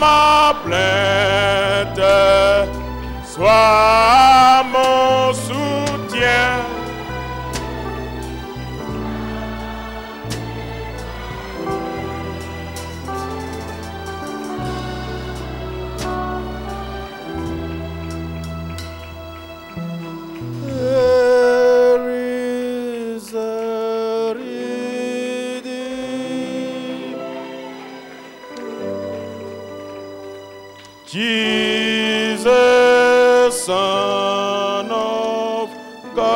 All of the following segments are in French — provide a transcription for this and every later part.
ma plainte, sois mon soutien. Jesus, Son of God,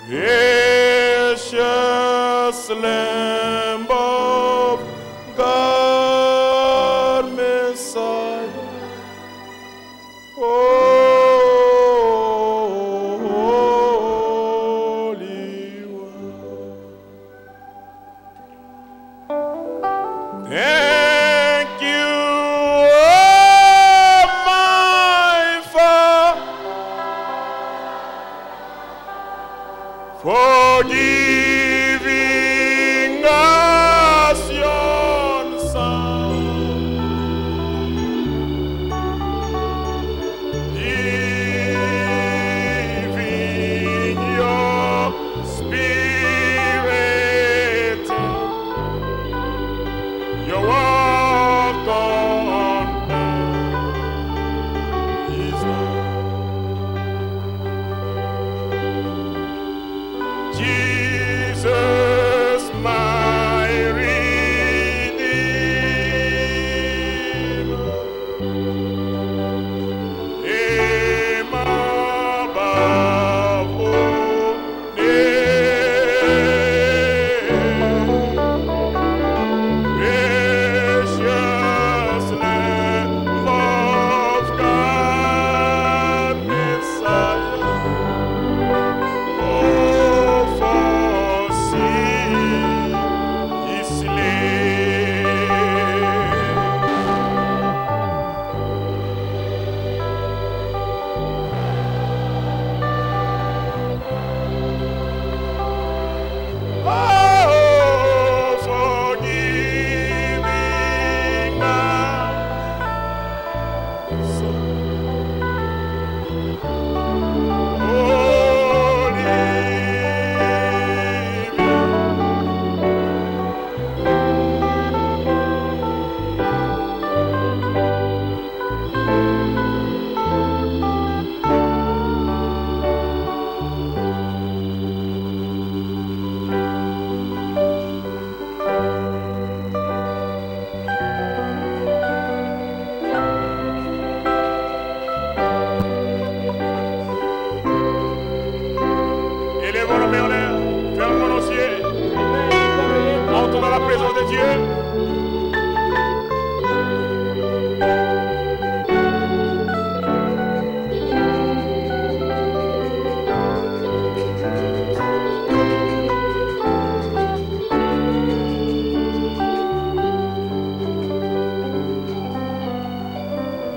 precious Lamb of God, Messiah, Holy One. Thank you, oh my Father, for giving us your Son, giving your Spirit. Your walk on earth is Jesus, my Redeemer, Him above all names. Precious Lamb of God, Messiah, oh, for sin is slain. Oh, for giving us élevons nos mains en l'air, fermons nos yeux, entrons dans la présence de Dieu.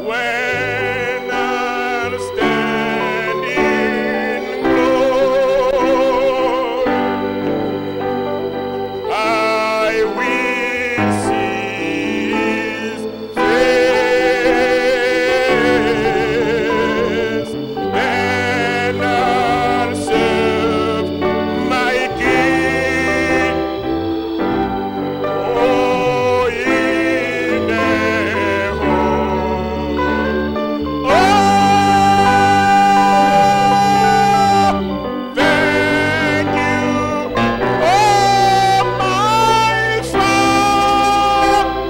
When I'll stand in glory, I will see His face, and I'll serve my King. Oh, in their home. Oh, thank you, oh my Father,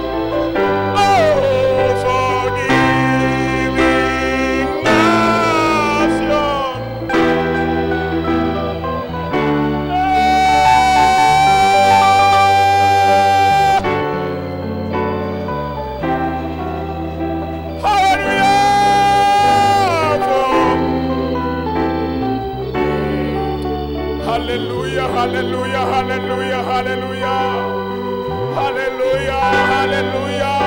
oh, for giving us your hallelujah, hallelujah, hallelujah, hallelujah, hallelujah, hallelujah,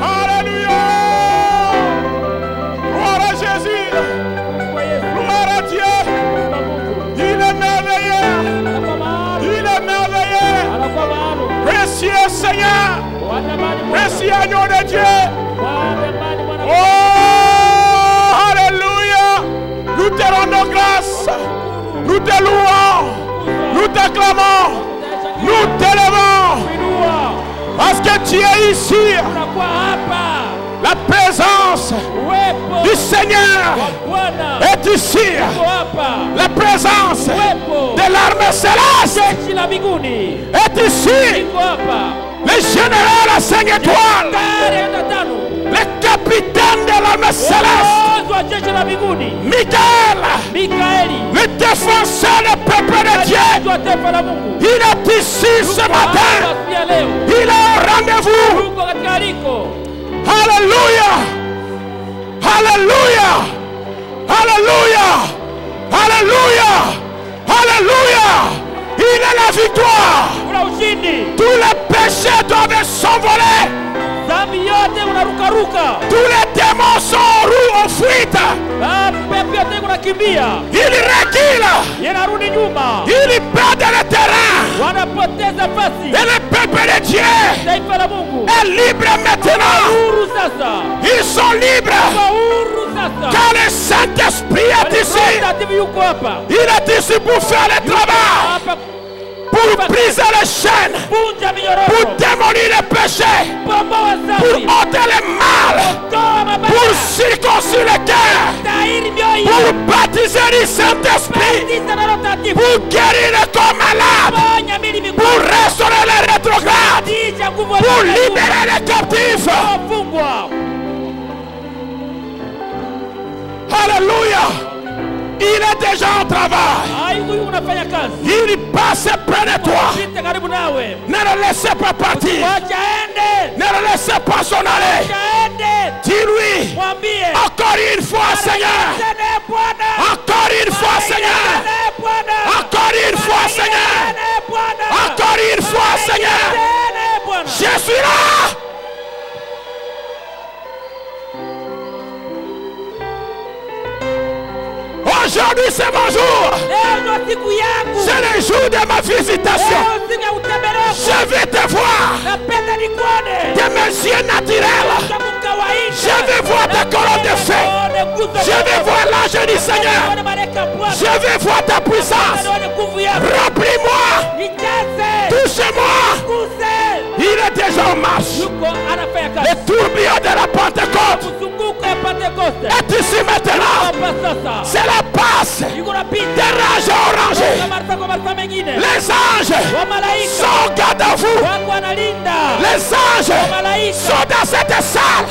hallelujah. Gloire à Jésus, gloire à Dieu. Il est merveilleux, il est merveilleux. l'agneau de Dieu. Oh, alléluia. Nous te rendons grâce. Nous te louons. Nous t'acclamons. Nous t'élevons. Parce que tu es ici. La présence du Seigneur est ici. La présence de l'armée céleste est ici. Le général à 5 étoiles, le capitaine de l'armée céleste, Michael, le défenseur du peuple de Dieu, il est ici ce matin. Il est au rendez-vous. Alléluia. Alléluia. Alléluia. Alléluia. Alléluia. Il est la victoire. Tous les péchés doivent s'envoler. Tous les démons sont en fuite. Il recule. Il perd le terrain. Et le peuple de Dieu est libre maintenant. Ils sont libres. Car le Saint-Esprit est ici. Il est ici pour faire le travail. Pour briser les chaînes, pour démolir les péchés, pour ôter le mal, pour circoncire le cœur, pour baptiser le Saint-Esprit, pour guérir les corps malades, pour restaurer les rétrogrades, pour libérer les captifs. Alléluia. Il est déjà en travail. Il passe près de toi. Ne le laissez pas partir. Ne le laissez pas s'en aller. Dis-lui encore une fois, Seigneur. Encore une fois, Seigneur. Encore une fois, Seigneur. Encore une fois, Seigneur. Je suis là. Aujourd'hui c'est mon jour. C'est le jour de ma visitation. Je vais te voir de mes yeux naturels. Je vais voir ta colonne de feu. Je vais voir l'ange du Seigneur. Je vais voir ta puissance. Remplis-moi. Touche-moi. Il est déjà en marche. Le tourbillon de la Pentecôte est ici maintenant. C'est la passe des rages orangés. Les anges sont garde à vous. Les anges sont dans cette salle.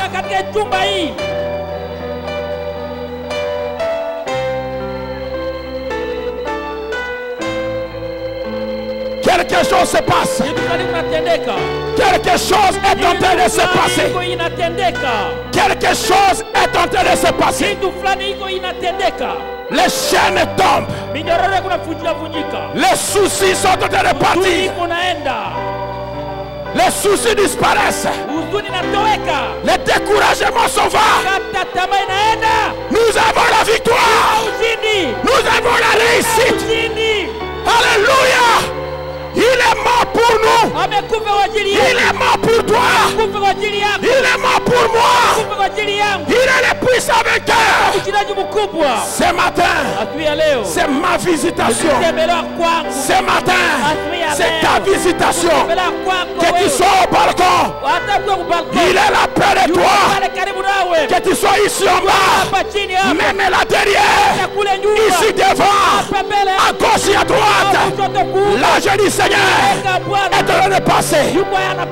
Quelque chose se passe. Quelque chose est en train de se passer. Quelque chose est en train de se passer. Les chaînes tombent. Les soucis sont en train de partir. Les soucis disparaissent. Les découragements s'en vont. Nous avons la victoire. Nous avons la réussite. Alléluia. Il est mort pour nous. Il est mort pour toi. Il est mort pour moi. Il est le puissant vainqueur. Ce matin, c'est ma visitation. Ce matin, c'est ta visitation. Que tu sois au balcon, il est là près de toi. Que tu sois ici en bas, même là derrière, ici devant, à gauche et à droite. L'ange du Seigneur est en train de passer.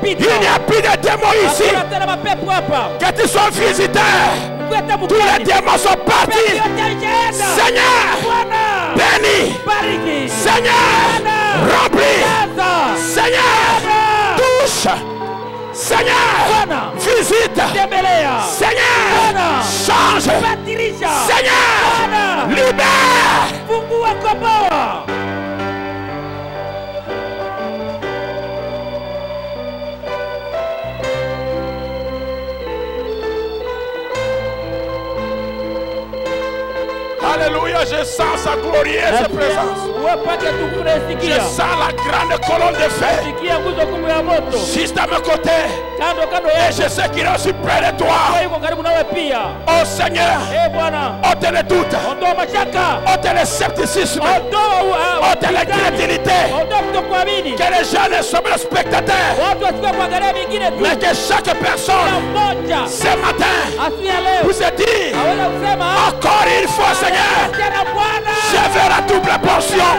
Il n'y a plus de démons ici. Que tu sois visiteur. Tous les démons sont partis. Seigneur, bénis. Seigneur, remplis. Seigneur, touche. Seigneur, visite. Seigneur, change. Seigneur, libère. Alléluia Je sens sa glorieuse présence. Je sens la grande colonne de feu juste à mes côtés. Et je sais qu'il est aussi près de toi. Oh Seigneur, ôte les doutes, ôte les scepticismes, ôte les crédulité. Que les gens ne soient pas spectateurs, mais que chaque personne ce matin vous ait dit encore une fois, Seigneur, je veux la double portion.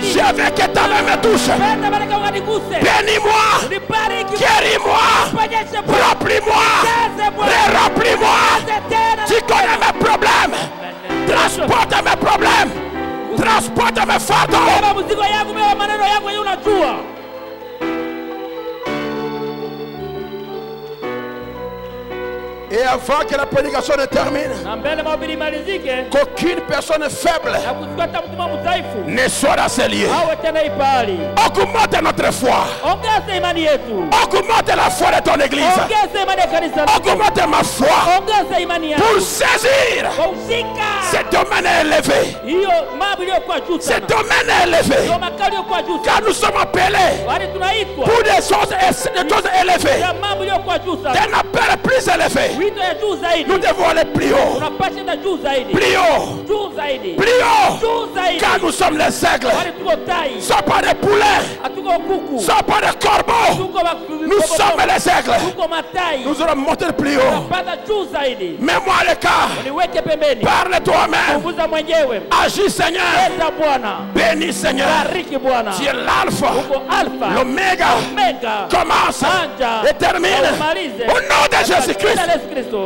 Je veux que ta main me touche. Bénis-moi, guéris-moi, remplis-moi, remplis-moi. Tu connais mes problèmes. Transporte mes problèmes. Transporte mes fardeaux. Et avant que la prédication ne termine, qu'aucune personne faible ne soit dans ces lieux. Augmente notre foi. Augmente la foi de ton église. Augmente ma foi pour saisir ce domaine élevé. Ce domaine élevé. Car nous sommes appelés pour des choses élevées. D'un appel plus élevé. Nous devons aller plus haut. Plus haut. Plus haut. Car nous sommes les aigles. Nous ne sommes pas des poulets. Nous ne sommes pas des corbeaux. Nous sommes les aigles. Nous allons monter plus haut. Mets-moi à l'écart. Parle toi-même. Agis Seigneur. Bénis Seigneur. Tu es l'alpha, l'oméga. Commence et termine. Au nom de Jésus-Christ.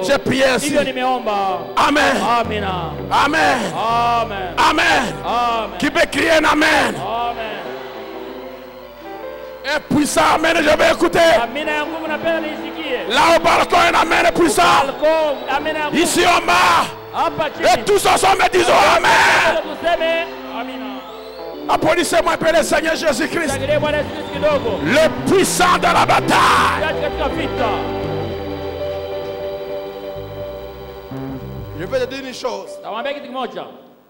J'ai prié ainsi. Amen. Amen. Amen. Amen. Qui peut crier un amen? Un puissant amen, je vais écouter. Là au balcon, un amen puissant. Ici en bas. Et tous ensemble disons amen. Applaudissez-moi pour le Seigneur Jésus-Christ. Le puissant de la bataille. Je vais te dire une chose.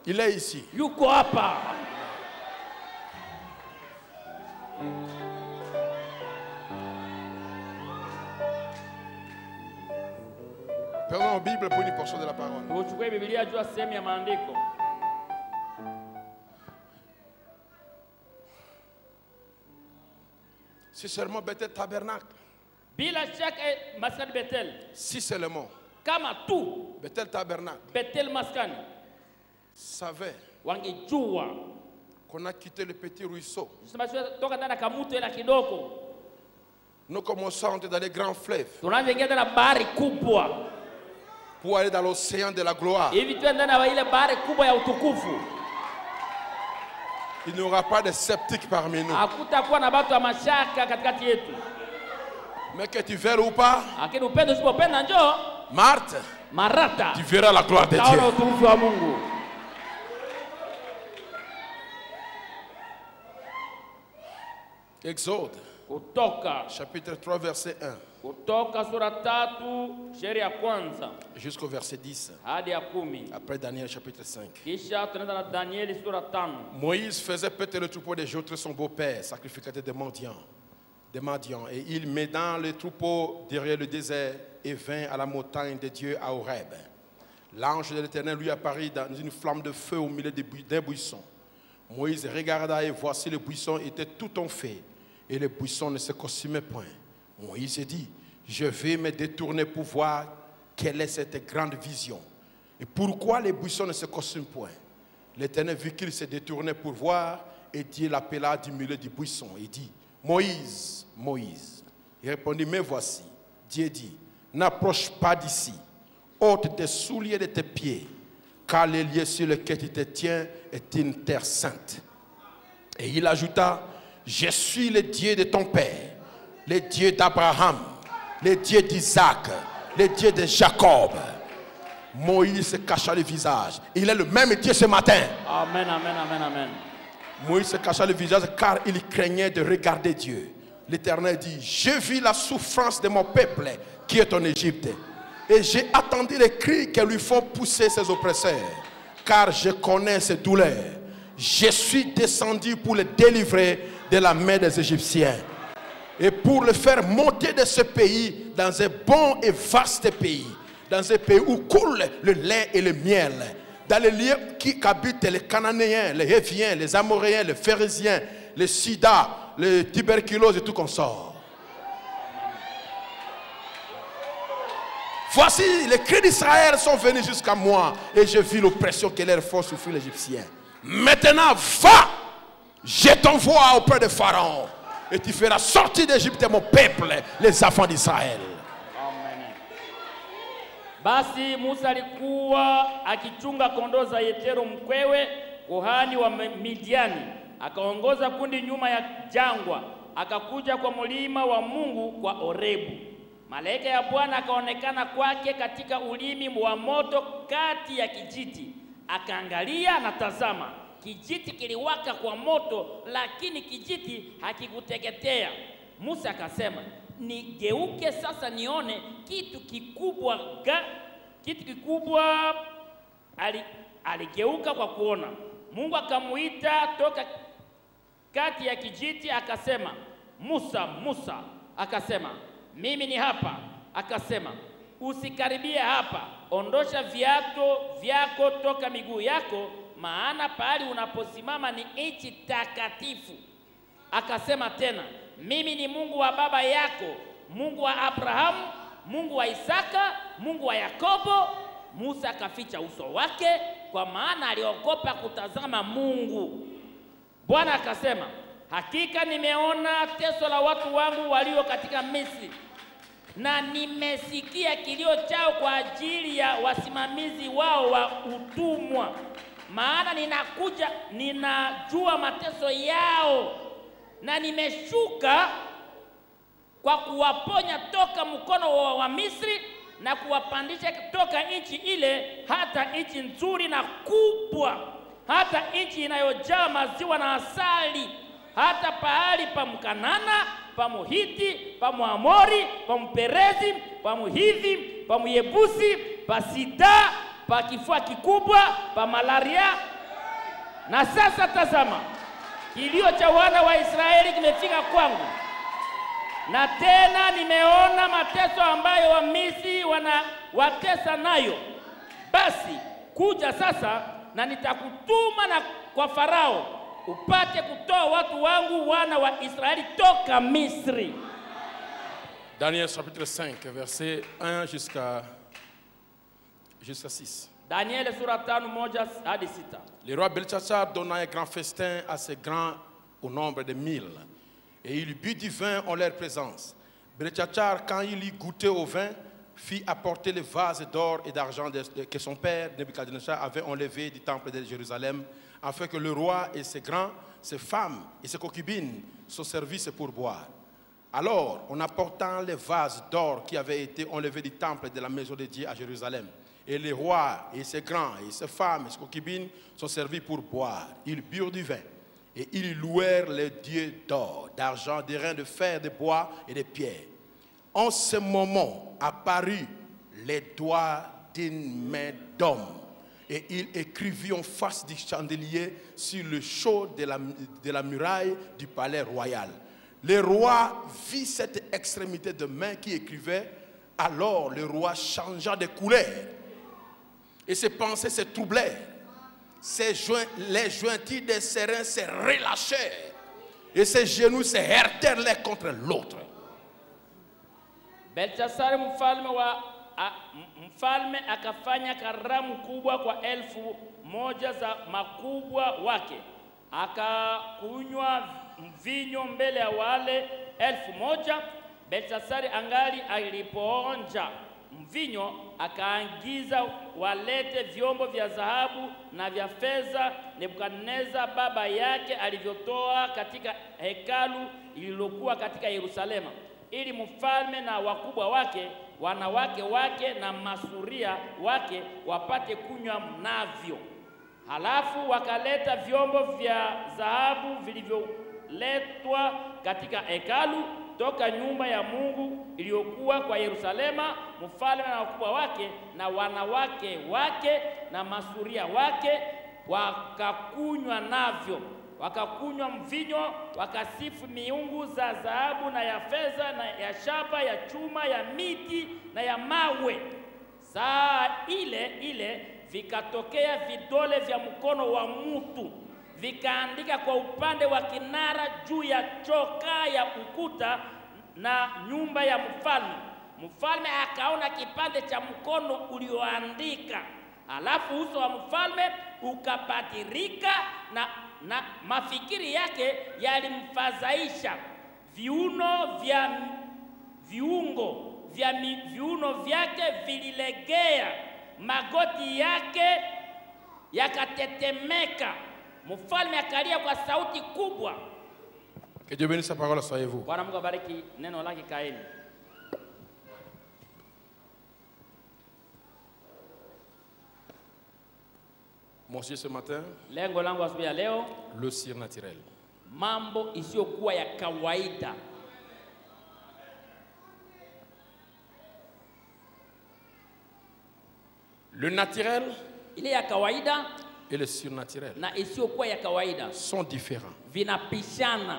Il est ici. Prenons la Bible pour une portion de la parole. Si seulement Bethel tabernacle. Si seulement. Bethel tabernacle. Savait qu'on a quitté le petit ruisseau. Nous commençons à entrer dans les grands fleuves pour aller dans l'océan de la gloire. Il n'y aura pas de sceptiques parmi nous. Mais que tu verras ou pas, Marthe, tu verras la gloire de Dieu. Exode, chapitre 3, verset 1. Jusqu'au verset 10. Après Daniel, chapitre 5. Moïse faisait péter le troupeau des Jotres, son beau-père, sacrificateur des mendiants. Et il met dans le troupeau derrière le désert et vint à la montagne de Dieu à Horeb. L'ange de l'Éternel lui apparut dans une flamme de feu au milieu d'un buisson. Moïse regarda et voici le buisson était tout en feu et le buisson ne se consumait point. Moïse dit, je vais me détourner pour voir quelle est cette grande vision et pourquoi les buissons ne se consument point. L'Éternel vit qu'il se détournait pour voir et Dieu l'appela du milieu du buisson et dit, Moïse, Moïse. Il répondit, me voici. Dieu dit, n'approche pas d'ici. Ôte tes souliers de tes pieds, car le lieu sur lequel tu te tiens est une terre sainte. Et il ajouta, je suis le Dieu de ton père, le Dieu d'Abraham, le Dieu d'Isaac, le Dieu de Jacob. Moïse se cacha le visage. Il est le même Dieu ce matin. Amen, amen, amen, amen. Moïse se cacha le visage car il craignait de regarder Dieu. L'Éternel dit, j'ai vu la souffrance de mon peuple qui est en Égypte. Et j'ai attendu les cris que lui font pousser ses oppresseurs. car je connais ses douleurs. Je suis descendu pour le délivrer de la main des Égyptiens et pour le faire monter de ce pays dans un bon et vaste pays, dans un pays où coule le lait et le miel, dans les lieux qui habitent les Cananéens, les Héviens, les Amoréens, les Phérésiens, les Sida, les tuberculoses et tout consort. Voici, les cris d'Israël sont venus jusqu'à moi et j'ai vu l'oppression que leurs forces souffrent les Égyptiens. Maintenant, va, je t'envoie auprès de Pharaon et tu feras sortir d'Égypte mon peuple, les enfants d'Israël. Amen. Basi Musa alikuwa akichunga kondoo za Yethro mkwewe kuhani wa Midiani, akaongoza kundi nyuma ya jangwa, akakuja kwa mlima wa Mungu kwa Orebu. Malaika ya Bwana akaonekana kwake katika ulimi wa moto kati ya kijiti. Akaangalia na tazama, kijiti kiliwaka kwa moto, lakini kijiti hakikuteketea. Musa akasema, nigeuke sasa nione kitu kikubwa. Kitu kikubwa aligeuka kwa kuona. Mungu akamuita toka kati ya kijiti akasema, Musa, Musa. Akasema, mimi ni hapa. Akasema, usikaribie hapa, ondosha viatu vyako toka miguu yako, maana pahali unaposimama ni nchi takatifu. Akasema tena, mimi ni Mungu wa baba yako, Mungu wa Abrahamu, Mungu wa Isaka, Mungu wa Yakobo. Musa akaficha uso wake, kwa maana aliogopa kutazama Mungu. Bwana akasema, hakika nimeona teso la watu wangu walio katika Misri, na nimesikia kilio chao kwa ajili ya wasimamizi wao wa utumwa. Maana ninajua mateso yao, na nimeshuka kwa kuwaponya toka mkono wa Misri na kuwapandisha kutoka nchi ile hata nchi nzuri na kubwa, hata nchi inayojaa maziwa na asali, hata pahali pa Mkanana, pa Muhiti, pa Muamori, pa Mperezi, pa Muhivi, pa Muyebusi, pa Sida, pa kifua kikubwa, pa malaria. Na sasa tazama, kilio cha wana wa Israeli kimefika kwangu, na tena nimeona mateso ambayo wa Misri wanawatesa nayo. Basi kuja sasa, na nitakutuma na kwa Farao upate kutoa watu wangu wana wa Israeli toka Misri. Daniel chapitre 5 verset 1 jusqu'à 6. Daniel sura 5 hadi 6. Le roi Belchassar donna un grand festin à ses grands au nombre de 1000, et il but du vin en leur présence. Belchassar, quand il y goûtait au vin, fit apporter les vases d'or et d'argent que son père Nebuchadnezzar avait enlevés du temple de Jérusalem, afin que le roi et ses grands, ses femmes et ses concubines se servissent pour boire. Alors, en apportant les vases d'or qui avaient été enlevés du temple de la maison de Dieu à Jérusalem, et les rois et ses grands et ses femmes et ses concubines sont servis pour boire, ils burent du vin, et ils louèrent les dieux d'or, d'argent, de reins, de fer, de bois et de pierres. En ce moment apparut les doigts d'une main d'homme, et il écrivit en face du chandelier sur le chaud de la muraille du palais royal. Le roi vit cette extrémité de main qui écrivait. Alors le roi changea de couleur et ses pensées se troublèrent. Les jointures de ses reins se relâchèrent et ses genoux se heurtèrent l'un contre l'autre. Belchassar mfalme akafanya karamu kubwa kwa 1000 za makubwa wake. Akakunywa mvinyo mbele ya wale 1000. Belchassar angali alipoonja mvinyo, akaangiza walete vyombo vya dhahabu na vya fedha Nebukadneza baba yake alivyotoa katika hekalu lililokuwa katika Yerusalemu, ili mfalme na wakubwa wake, wanawake wake na masuria wake wapate kunywa mnavyo. Halafu wakaleta vyombo vya dhahabu vilivyoletwa katika hekalu, kutoka nyumba ya Mungu iliyokuwa kwa Yerusalema, mfalme na wakubwa wake na wanawake wake na masuria wake, wakakunywa navyo, wakakunywa mvinyo, wakasifu miungu za dhahabu na ya fedha na ya shaba, ya chuma, ya miti na ya mawe. Saa ile ile vikatokea vidole vya mkono wa mtu, vikaandika kwa upande wa kinara juu ya chokaa ya ukuta na nyumba ya mfalme. Mfalme akaona kipande cha mkono ulioandika. Alafu uso wa mfalme ukabadirika na mafikiri yake yalimfadhaisha. Viuno vyake vililegea, magoti yake yakatetemeka. Mfalme akalia kwa sauti kubwa. Que Dieu bénisse sa parole, soyez-vous. Bwana Mungu abariki neno lake, kaeni. Mon sujet ce matin, lengo langu asubuhi ya leo, le surnaturel. Mambo isiyokuwa ya kawaida. Le naturel, ile ya kawaida, et le surnaturel na isiyokuwa ya kawaida sont différents. Vinapishana.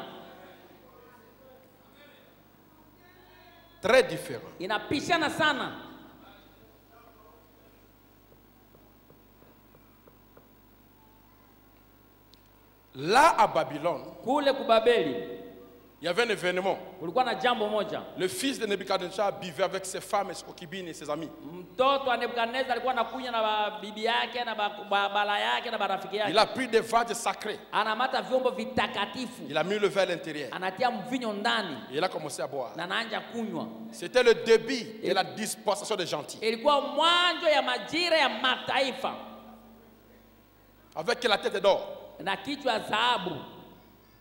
Très différents. Inapishana sana. Là à Babylone, kule kubabeli, il y avait un événement. kulikuwa na jambo moja. Le fils de Nebuchadnezzar buvait avec ses femmes et ses concubines et ses amis. Mtoto wa Nebukadneza alikuwa anakunywa na bibi yake na bala yake na barafiki yake. Il a pris des vases sacrés. Anamata vyombo vitakatifu. Il a mis le verre à l'intérieur. Anatia mvinyo ndani. Et il a commencé à boire. Na anaanza kunywa. C'était le début de la dispensation des gentils. Ilikuwa mwanzo ya majira ya mataifa. Avec la tête d'or. Na kichwa dhahabu.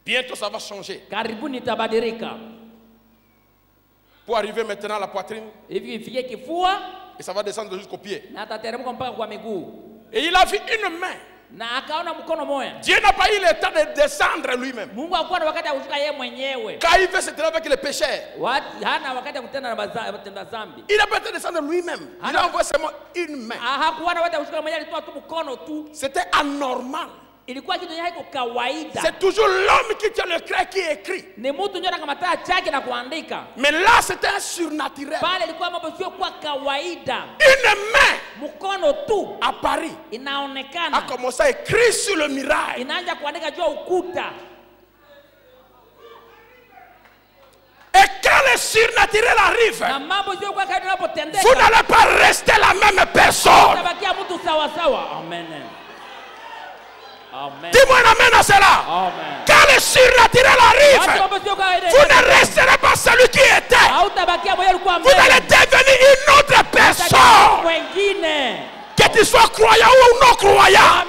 Bientôt ça va changer. Karibuni itabadirika. Pour arriver maintenant à la poitrine. Hivi ifike kifua. Et ça va descendre jusqu'au pied. Na atateremka mpaka kwa miguu. Et il a vu une main. Na akaona mkono moja. Dieu n'a pas eu le temps de descendre lui-même. Mungu hakuwa na wakati wa kushuka yeye mwenyewe. Quand il veut se tenir avec les pécheurs, hana wakati wa kutenda na watenda dhambi. Il n'a pas été descendre lui-même. Il a envoyé seulement une main. Hakuwa na wakati wa kushuka mwenyewe, alitoa tu mkono tu. C'était anormal. Ilikuwa kitu haiko kawaida. C'est toujours l'homme qui tient le crayon qui écrit. Ni mtu ndio anakamataka chake na kuandika. Mais là c'était un surnaturel. Pale ilikuwa mambo sio kwa kawaida. Une main mkono tu à Paris inaonekana a commencé à écrire sur le miracle. Inaanza kuandika juu ukuta. Et quand le surnaturel arrive, na mambo sio kwa kawaida yanapotendeka, vous n'allez pas rester la même personne. Utabakia mtu sawa sawa. Amen. Amen. Dis-moi un amen à cela. Amen. Quand le surnaturel arrive, vous ne resterez pas celui qui était. Vous allez devenir une autre personne. Que tu sois croyant ou non croyant,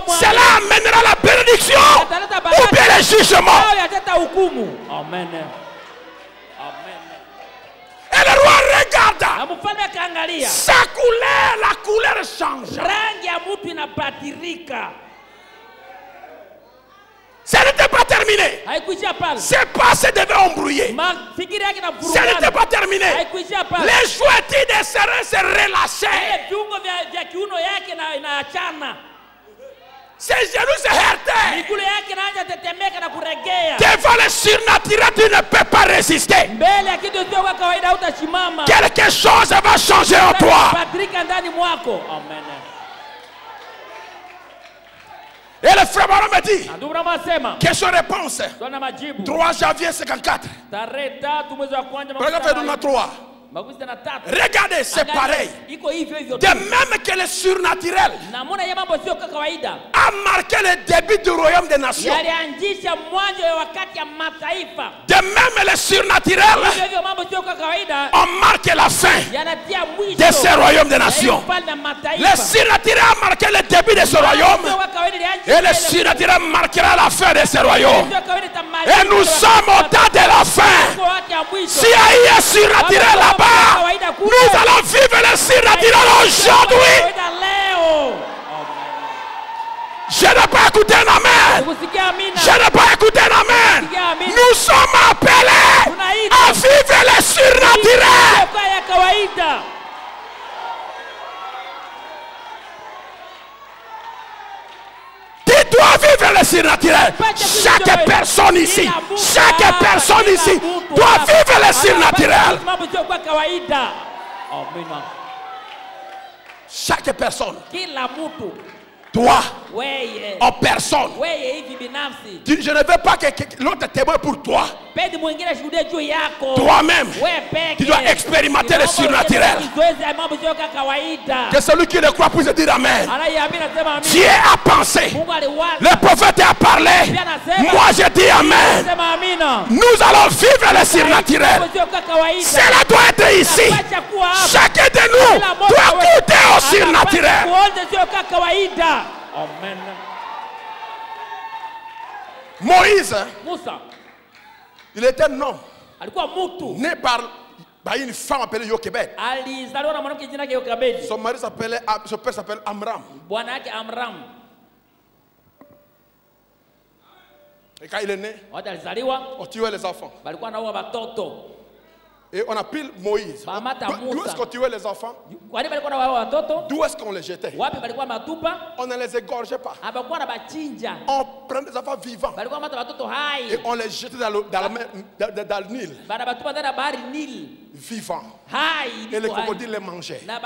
cela amènera la bénédiction ou bien le jugement. Amen. Et le roi regarda. Sa couleur, la couleur change. Ça n'était pas terminé. Ses passés devaient embrouiller. Ça n'était pas terminé. Les jointilles des serins se relâchaient. Ses genoux se heurtaient. Devant le surnaturel, tu ne peux pas résister. Quelque chose va changer en toi. Et le frère Baron me dit, question réponse, 3 janvier 54. Regardez, 3. Regardez, c'est pareil. De même que le surnaturel a marqué le début du royaume des nations. De même le surnaturel a marqué la fin de ce royaume des nations. Le surnaturel a marqué le début de ce royaume. Et le surnaturel marquera la fin de ce royaume. Et nous sommes au temps de la fin. S'il y a un surnaturel là-bas, nous allons vivre le surnaturel aujourd'hui. Je n'ai pas écouté un amen. Je n'ai pas écouté un amen. Nous sommes appelés à vivre le surnaturel. Tu dois vivre le surnaturel. Chaque personne ici doit vivre le surnaturel. Chaque personne. Toi, en personne. Je ne veux pas que l'autre témoigne pour toi. Toi-même, tu dois expérimenter le surnaturel. Que celui qui le croit puisse dire Amen. Dieu a pensé. Le prophète a parlé. Moi je dis Amen. Nous allons vivre le surnaturel. Cela doit être ici. Chacun de nous doit goûter au surnaturel. Amen. Moïse, Musa il était un homme alikuwa mtu né par une femme appelée Jochebed. alizaliwa na mwanamke jina yake Yokebedi. Son père s'appelle Amram. Bwana yake Amram. Et quand il est né, Wakati alizaliwa on tuait les enfants. balikuwa naua watoto. Et on a pris Moïse. D'où est-ce qu'on tuait les enfants? Kwani balikuwa naua watoto? D'où est-ce qu'on les jetait? Wapi balikuwa matupa? On ne les égorgeait pas. Hapakuwa na bachinja. On prenait des enfants vivants Balikuwa mata watoto hai. et on les jetait dans le Nil. Bana batupa ndani ya bahari Nil. Vivants. Hai. Et les crocodiles les mangeaient. Na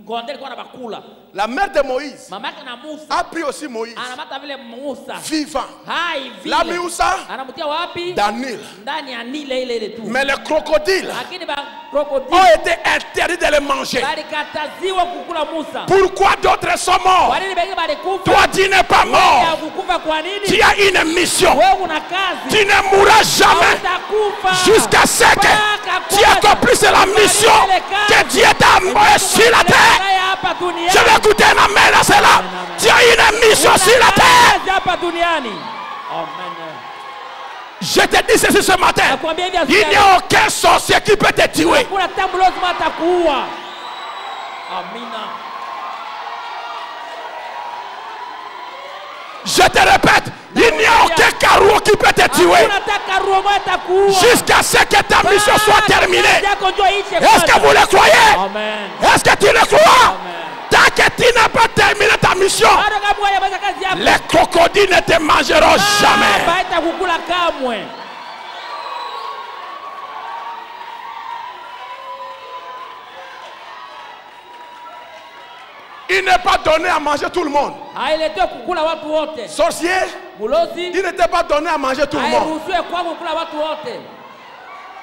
ng'ombe ilikuwa na bakula. La mère de Moïse Mamake na Musa a pris aussi Moïse. anamata vile Musa. Vivant. Hai vile. La Musa Anamtia wapi? dans le Nil. Ndani ya Nile ile tu. Mais les crocodiles Lakini ba crocodile ont été interdits de les manger. balikataziwa kukula Musa. Pourquoi d'autres sont morts? Kwa nini wengine balikufa? Toi, tu n'es pas Ya mort. kukufa kwa nini? Tu as une mission. Wewe una kazi. Tu ne mourras jamais Utakufa. jusqu'à ce que tu accomplisses la mission que Dieu t'a envoyée sur la terre. Hapa duniani. Je vais écouter un amen à cela. Tu as une mission sur la terre. Kazi hapa duniani. Amen. Je te dis ceci ce matin. Nakwambia hivi Il n'y a aucun sorcier qui peut te tuer. Kuna tambo lazima atakuua. Amina. Je te répète, il n'y a aucun carreau qui peut te tuer. Hakuna taka roho atakuua. Jusqu'à ce que ta mission soit terminée. Yako ndio iishe Est-ce que kwanza. vous le croyez? Amen. Est-ce que tu le crois? Amen. Tant que tu n'as pas terminé ta mission, Bado kama hujamaliza kazi yako. les crocodiles ne te mangeront jamais. Haitakukula kamwe. Il n'est pas donné à manger tout le monde. Hailetwe kukula watu wote. Sorcier, Mulozi il n'était pas donné à manger tout le monde. hairuhusiwe kwa kukula watu wote.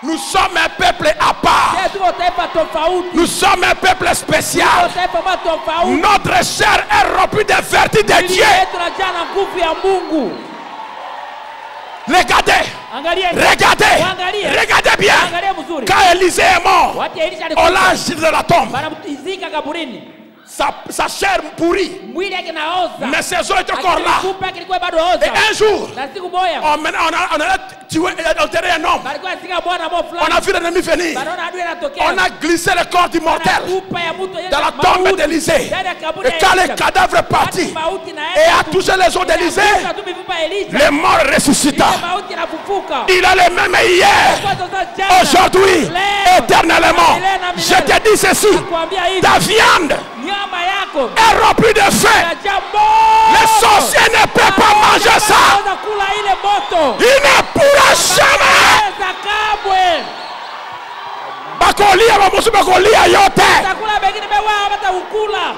Nous sommes un peuple à part. Sisi tuko taifa tofauti. Nous sommes un peuple Tuko spécial. taifa ma tofauti. Notre chair est remplie des vertus de Mwili Dieu. wetu unajaa na nguvu ya Mungu. Regardez, Angalia. regardez, Angalia. regardez bien. Angalia mzuri. Quand Élisée est mort, Watu Elisha on alikufa. l'a jeté de la tombe. Banamtizika kaburini. Sa chair pourrit, Mwili yake naoza. mais ses os étaient encore là. Akili kupa kilikuwa bado Et oza. un jour, Na siku moja on a tué, enterré un homme. balikuwa sika bwana mo On fulani. a vu l'ennemi venir. Banaona adui anatokea. On a glissé le corps du mortel Kupa ya mtu yenye dans la mauti. tombe d'Élisée. Ndani ya kaburi Et ya quand le Elisha. cadavre est parti Wakati mauti inaenda et a touché les os d'Élisée, inagusa tu mifupa ya Elisha. le mort ressuscita. Ile mauti inafufuka. Il a le même hier, Kwa sasa jana, aujourd'hui, leo, éternellement. milele na Je milele. te dis ceci, Nakwambia hivi, ta viande nyama yako est remplie de faim. inajaa moto. Les sorciers ne peuvent pas manger ça. Wanaweza kula ile moto. Il ne pourra jamais. Wanaweza kamwe. Bakolia bamusu bakolia yote. Chakula bengine mewa hata ukula.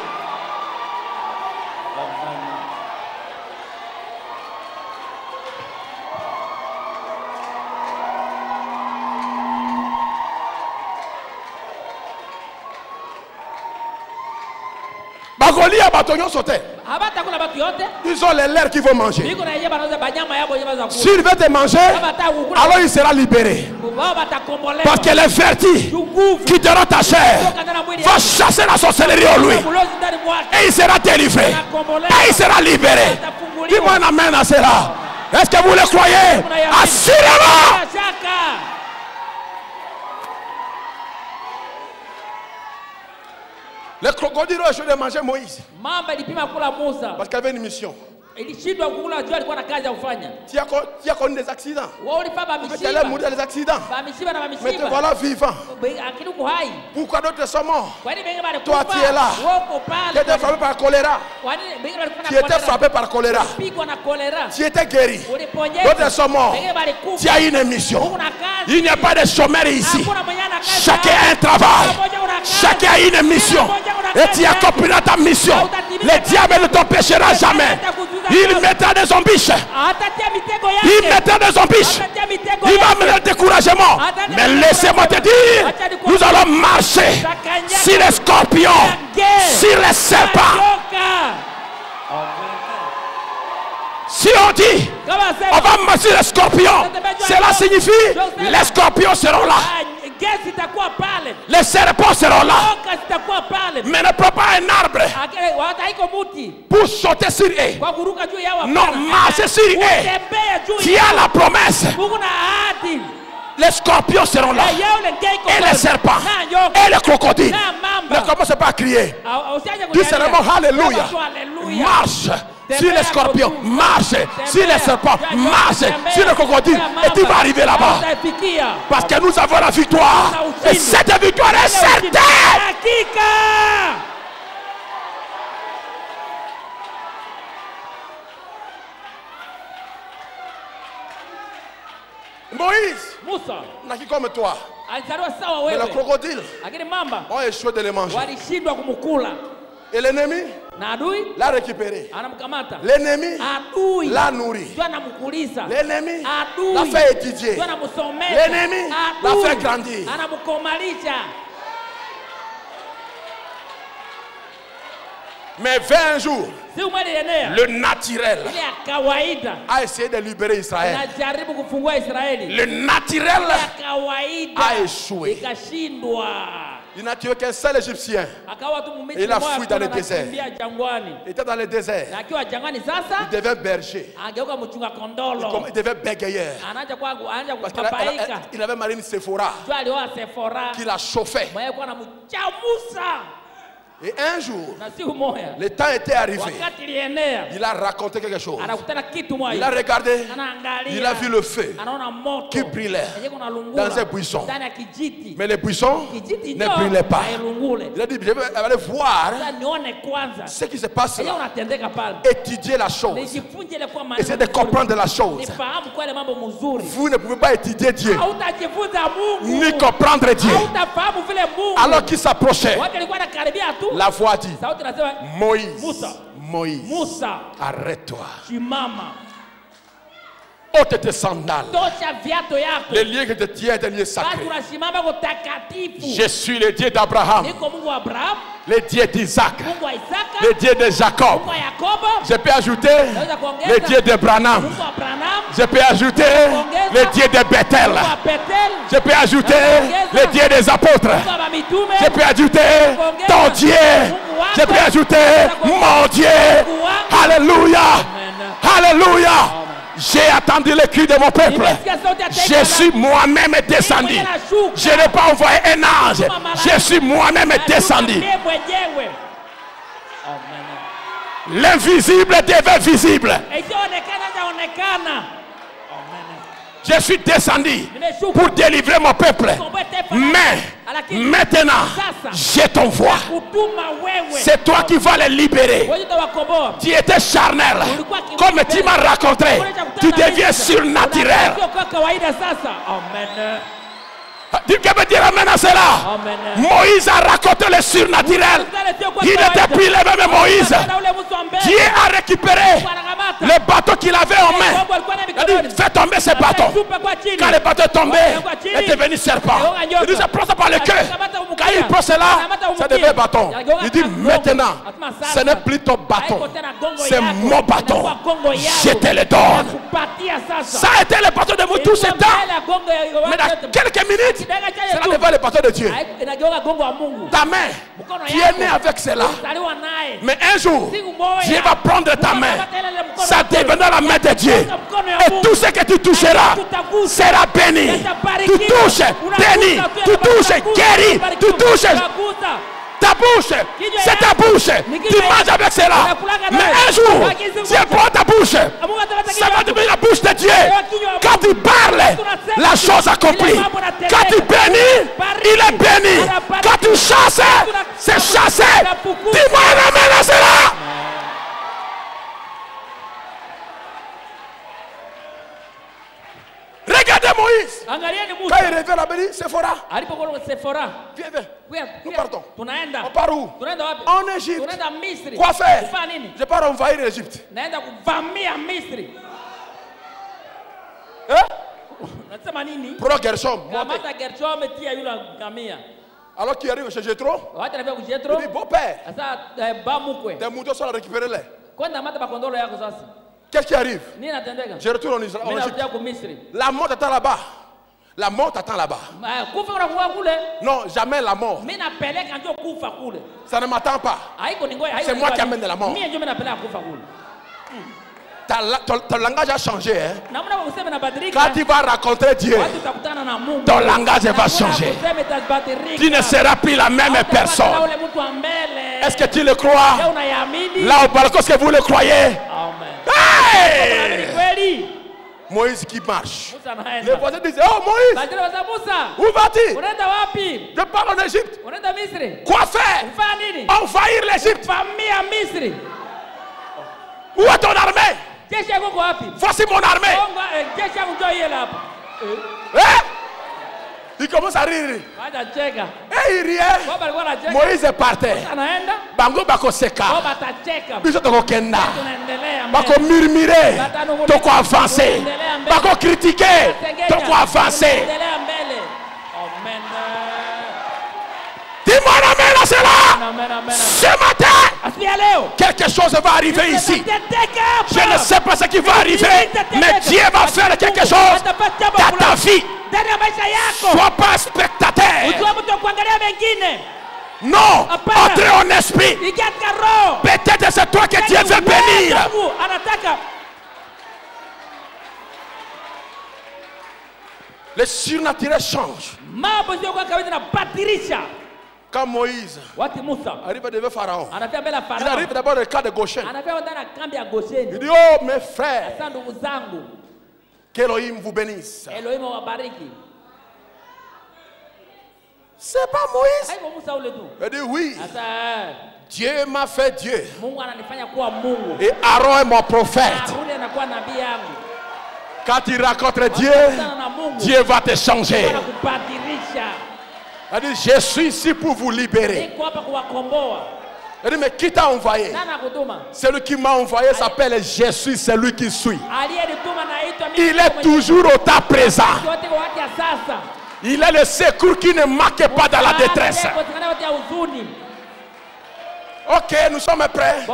Bakolia batonyo sote. Habatakula batu yote. Ils ont les lèvres qu'ils vont manger. Biko na yeye banaweza banyama yabo yeye baza kula. S'il veut te manger, Habata ukula. alors il sera libéré. Wao batakombolewa. Parce que les vertus Nguvu. quitteront ta chair. Toka ndani ya mwili Va yako. chasser la sorcellerie en lui. Ulozi ndani mwake. Et il sera délivré. Anakombolewa. Et il sera libéré. Atafunguliwa. Dis-moi un amen à cela. Est-ce que vous le croyez? Assurément. Shaka. Les crocodiles ont échoué de manger Moïse. Mamba ilipima kula Musa. Parce qu'il avait une mission. ilishindwa kukula jua, alikuwa na kazi ya kufanya. Tu as connu des accidents. Wewe ulipata Tu allais mourir dans les accidents. Mais te voilà vivant. Pourquoi d'autres sont morts? Toi tu es là. Tu étais frappé par le choléra. Tu étais frappé par le choléra. Tu étais guéri. D'autres sont morts. Tu as une émission. Il n'y a pas de chômeurs ici. Chacun a un travail. Chacun a une mission. Et tu accompliras ta mission. Le diable ne t'empêchera jamais. Il mettra des embûches. Il mettra des embûches. Il va mener le découragement. Mais laissez-moi te dire, nous allons marcher sur les scorpions, sur les serpents. Si on dit, on va marcher sur les scorpions, cela signifie, les scorpions seront là. Les serpents seront là. Mais ne prends pas un arbre pour sauter sur eux. Non, marcher sur eux. Tu as la promesse. Les scorpions seront là. Et les serpents. Et les crocodiles. Ne commencez pas à crier. Dis seulement Alléluia. Marche sur les scorpions. Marche sur les serpents. Marche sur les crocodiles. Et tu vas arriver là-bas. Parce que nous avons la victoire. Et cette victoire est certaine. Moïse n'a qui comme toi. Mais le crocodile ont échoué de les manger. Et l'ennemi l'a récupéré. L'ennemi l'a nourri. L'ennemi l'a fait étudier. L'ennemi l'a fait grandir. Mais 20 jours, le naturel a essayé de libérer Israël. Le naturel a échoué. Il n'a tué qu'un seul Égyptien. Et il a fui dans le désert. Il était dans le désert. Il devait berger. Il devait bégayeur. Parce qu'il avait marié une Séphora qui l'a chauffé. Et un jour, le temps était arrivé. Il a raconté quelque chose. Il a regardé. Il a vu le feu qui brûlait dans un buisson. Mais le buisson ne brûlait pas. Il a dit, je vais aller voir ce qui se passe là. Étudier la chose. Essayer de comprendre la chose. Vous ne pouvez pas étudier Dieu ni comprendre Dieu. Alors qu'il s'approchait, la voix dit, Moïse, arrête-toi. Ôte tes sandales. Les liens que tu tiens est un lieu sacré. Je suis le Dieu d'Abraham, le Dieu d'Isaac, le Dieu de Jacob. Je peux ajouter le Dieu de Branham. Je peux ajouter le Dieu de Bethel. Je peux ajouter le Dieu des apôtres. Je peux ajouter ton Dieu. Je peux ajouter mon Dieu. Alléluia. Alléluia. J'ai attendu le cri de mon peuple. Je suis moi-même descendu. Je n'ai pas envoyé un ange. Je suis moi-même descendu. L'invisible devient visible. Je suis descendu pour délivrer mon peuple. Mais maintenant, je t'envoie. C'est toi qui vas les libérer. Tu étais charnel. Comme tu m'as raconté, tu deviens surnaturel. Tu peux me dire amen à cela. Moïse a raconté le surnaturel. Il n'était plus le même Moïse. Dieu a récupéré le bateau qu'il avait en main. Il a dit, fais tomber ce bateau. Quand le bateau est tombé, il est devenu serpent. Il dit, je prends ça par le cœur. Quand il prend cela, ça devient bâton. Il dit, maintenant, ce n'est plus ton bâton. C'est mon bâton. Je te le donne. Ça a été le bateau de tout ce temps. Mais dans quelques minutes, cela devient le bateau de Dieu. Ta main, tu es né avec cela. Mais un jour, Dieu va prendre ta main. Ça deviendra la main de Dieu. Et tout ce que tu toucheras sera béni. Tu touches, béni. Tu touches, guéri. Tu touches. Ta bouche, c'est ta bouche. Tu manges avec cela. Mais un jour, Dieu prend ta bouche. Ça va devenir la bouche de Dieu. Quand tu parles, la chose accomplie. Quand tu bénis, il est béni. Quand tu chasses, c'est chassé. Dis-moi amen à cela. Regardez Moïse. Quand il revient là-bas, il dit Sephora. Viens. Nous partons. On part où? En Égypte. Quoi faire? Je pars envahir l'Égypte. Prends Gershom. Alors qu'il arrive chez Jéthro, il dit beau-père, tes moutons sont là, récupérez-les. Qu'est-ce qui arrive? Je retourne en Égypte. La mort attend là-bas. La mort t'attend là-bas. Non, jamais la mort. Ça ne m'attend pas. C'est moi qui amène la mort. Ton langage a changé. Hein? Quand tu vas rencontrer Dieu, ton langage va changer. Tu ne seras plus la même personne. Est-ce que tu le crois? Là au balcon, est-ce que vous le croyez? Hey! Moïse qui marche. Les voisins disaient, oh Moïse, où vas-tu? Je pars en Égypte. Quoi faire? Envahir l'Égypte. Où est ton armée? Voici mon armée. Il commence à rire. Et il riait. Moïse est parti. Bango bako seka. Biso toko kenda. Bako murmurer. Toko avancer. Bako critiquer. Toko avancer. Dis-moi amen à cela. Ce matin, quelque chose va arriver ici. Je ne sais pas ce qui va arriver, mais Dieu va faire quelque chose dans ta vie. Sois pas spectateur. Non, entrez en esprit. Peut-être c'est toi que Dieu veut bénir. Le surnaturel change. Quand Moïse arrive devant Pharaon, il arrive d'abord dans le cas de Goshen. Il dit, oh mes frères, qu'Elohim vous bénisse. C'est pas Moïse? Il dit oui. Dieu m'a fait Dieu. Et Aaron est mon prophète. Quand tu rencontres Dieu, Dieu va te changer. Il dit, je suis ici pour vous libérer. Il dit, mais qui t'a envoyé? Celui qui m'a envoyé s'appelle Je suis celui qui suis. Il est toujours au temps présent. Il est le secours qui ne manque pas dans la détresse. Ok, nous sommes prêts.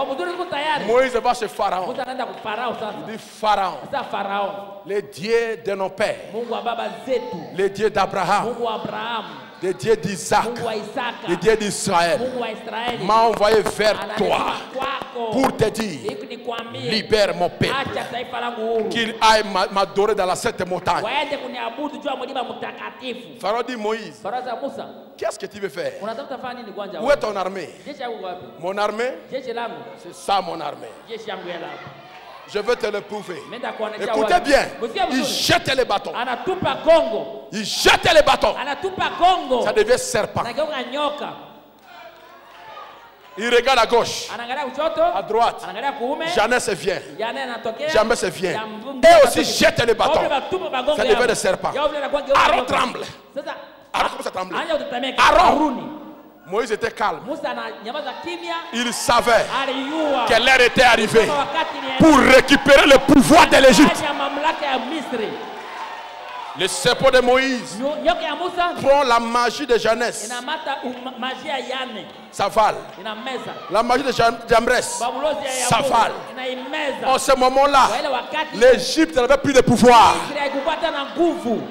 Moïse va chez Pharaon. Il dit, Pharaon, le Dieu de nos pères, le Dieu d'Abraham, le Dieu d'Isaac, le Dieu d'Israël, m'a envoyé vers toi pour te dire, libère mon peuple, qu'il aille m'adorer dans la sainte montagne. Pharaon dit, Moïse, qu'est-ce que tu veux faire? Où est ton armée? Mon armée, c'est ça mon armée. Je veux te le prouver. Écoutez bien. Il jette les bâtons. Il jette les bâtons. Ça devient serpent. Il regarde à gauche, à droite. Jeannès vient. Jamais se vient. Et aussi jette les bâtons. Ça devient des serpents. Aaron tremble. Aaron commence à trembler. Aaron. Moïse était calme. Il savait que l'heure était arrivée pour récupérer le pouvoir de l'Égypte. Le serpent de Moïse prend la magie de Jeannès, s'avale. La magie de Jambres s'avale. En ce moment-là, l'Égypte n'avait plus de pouvoir.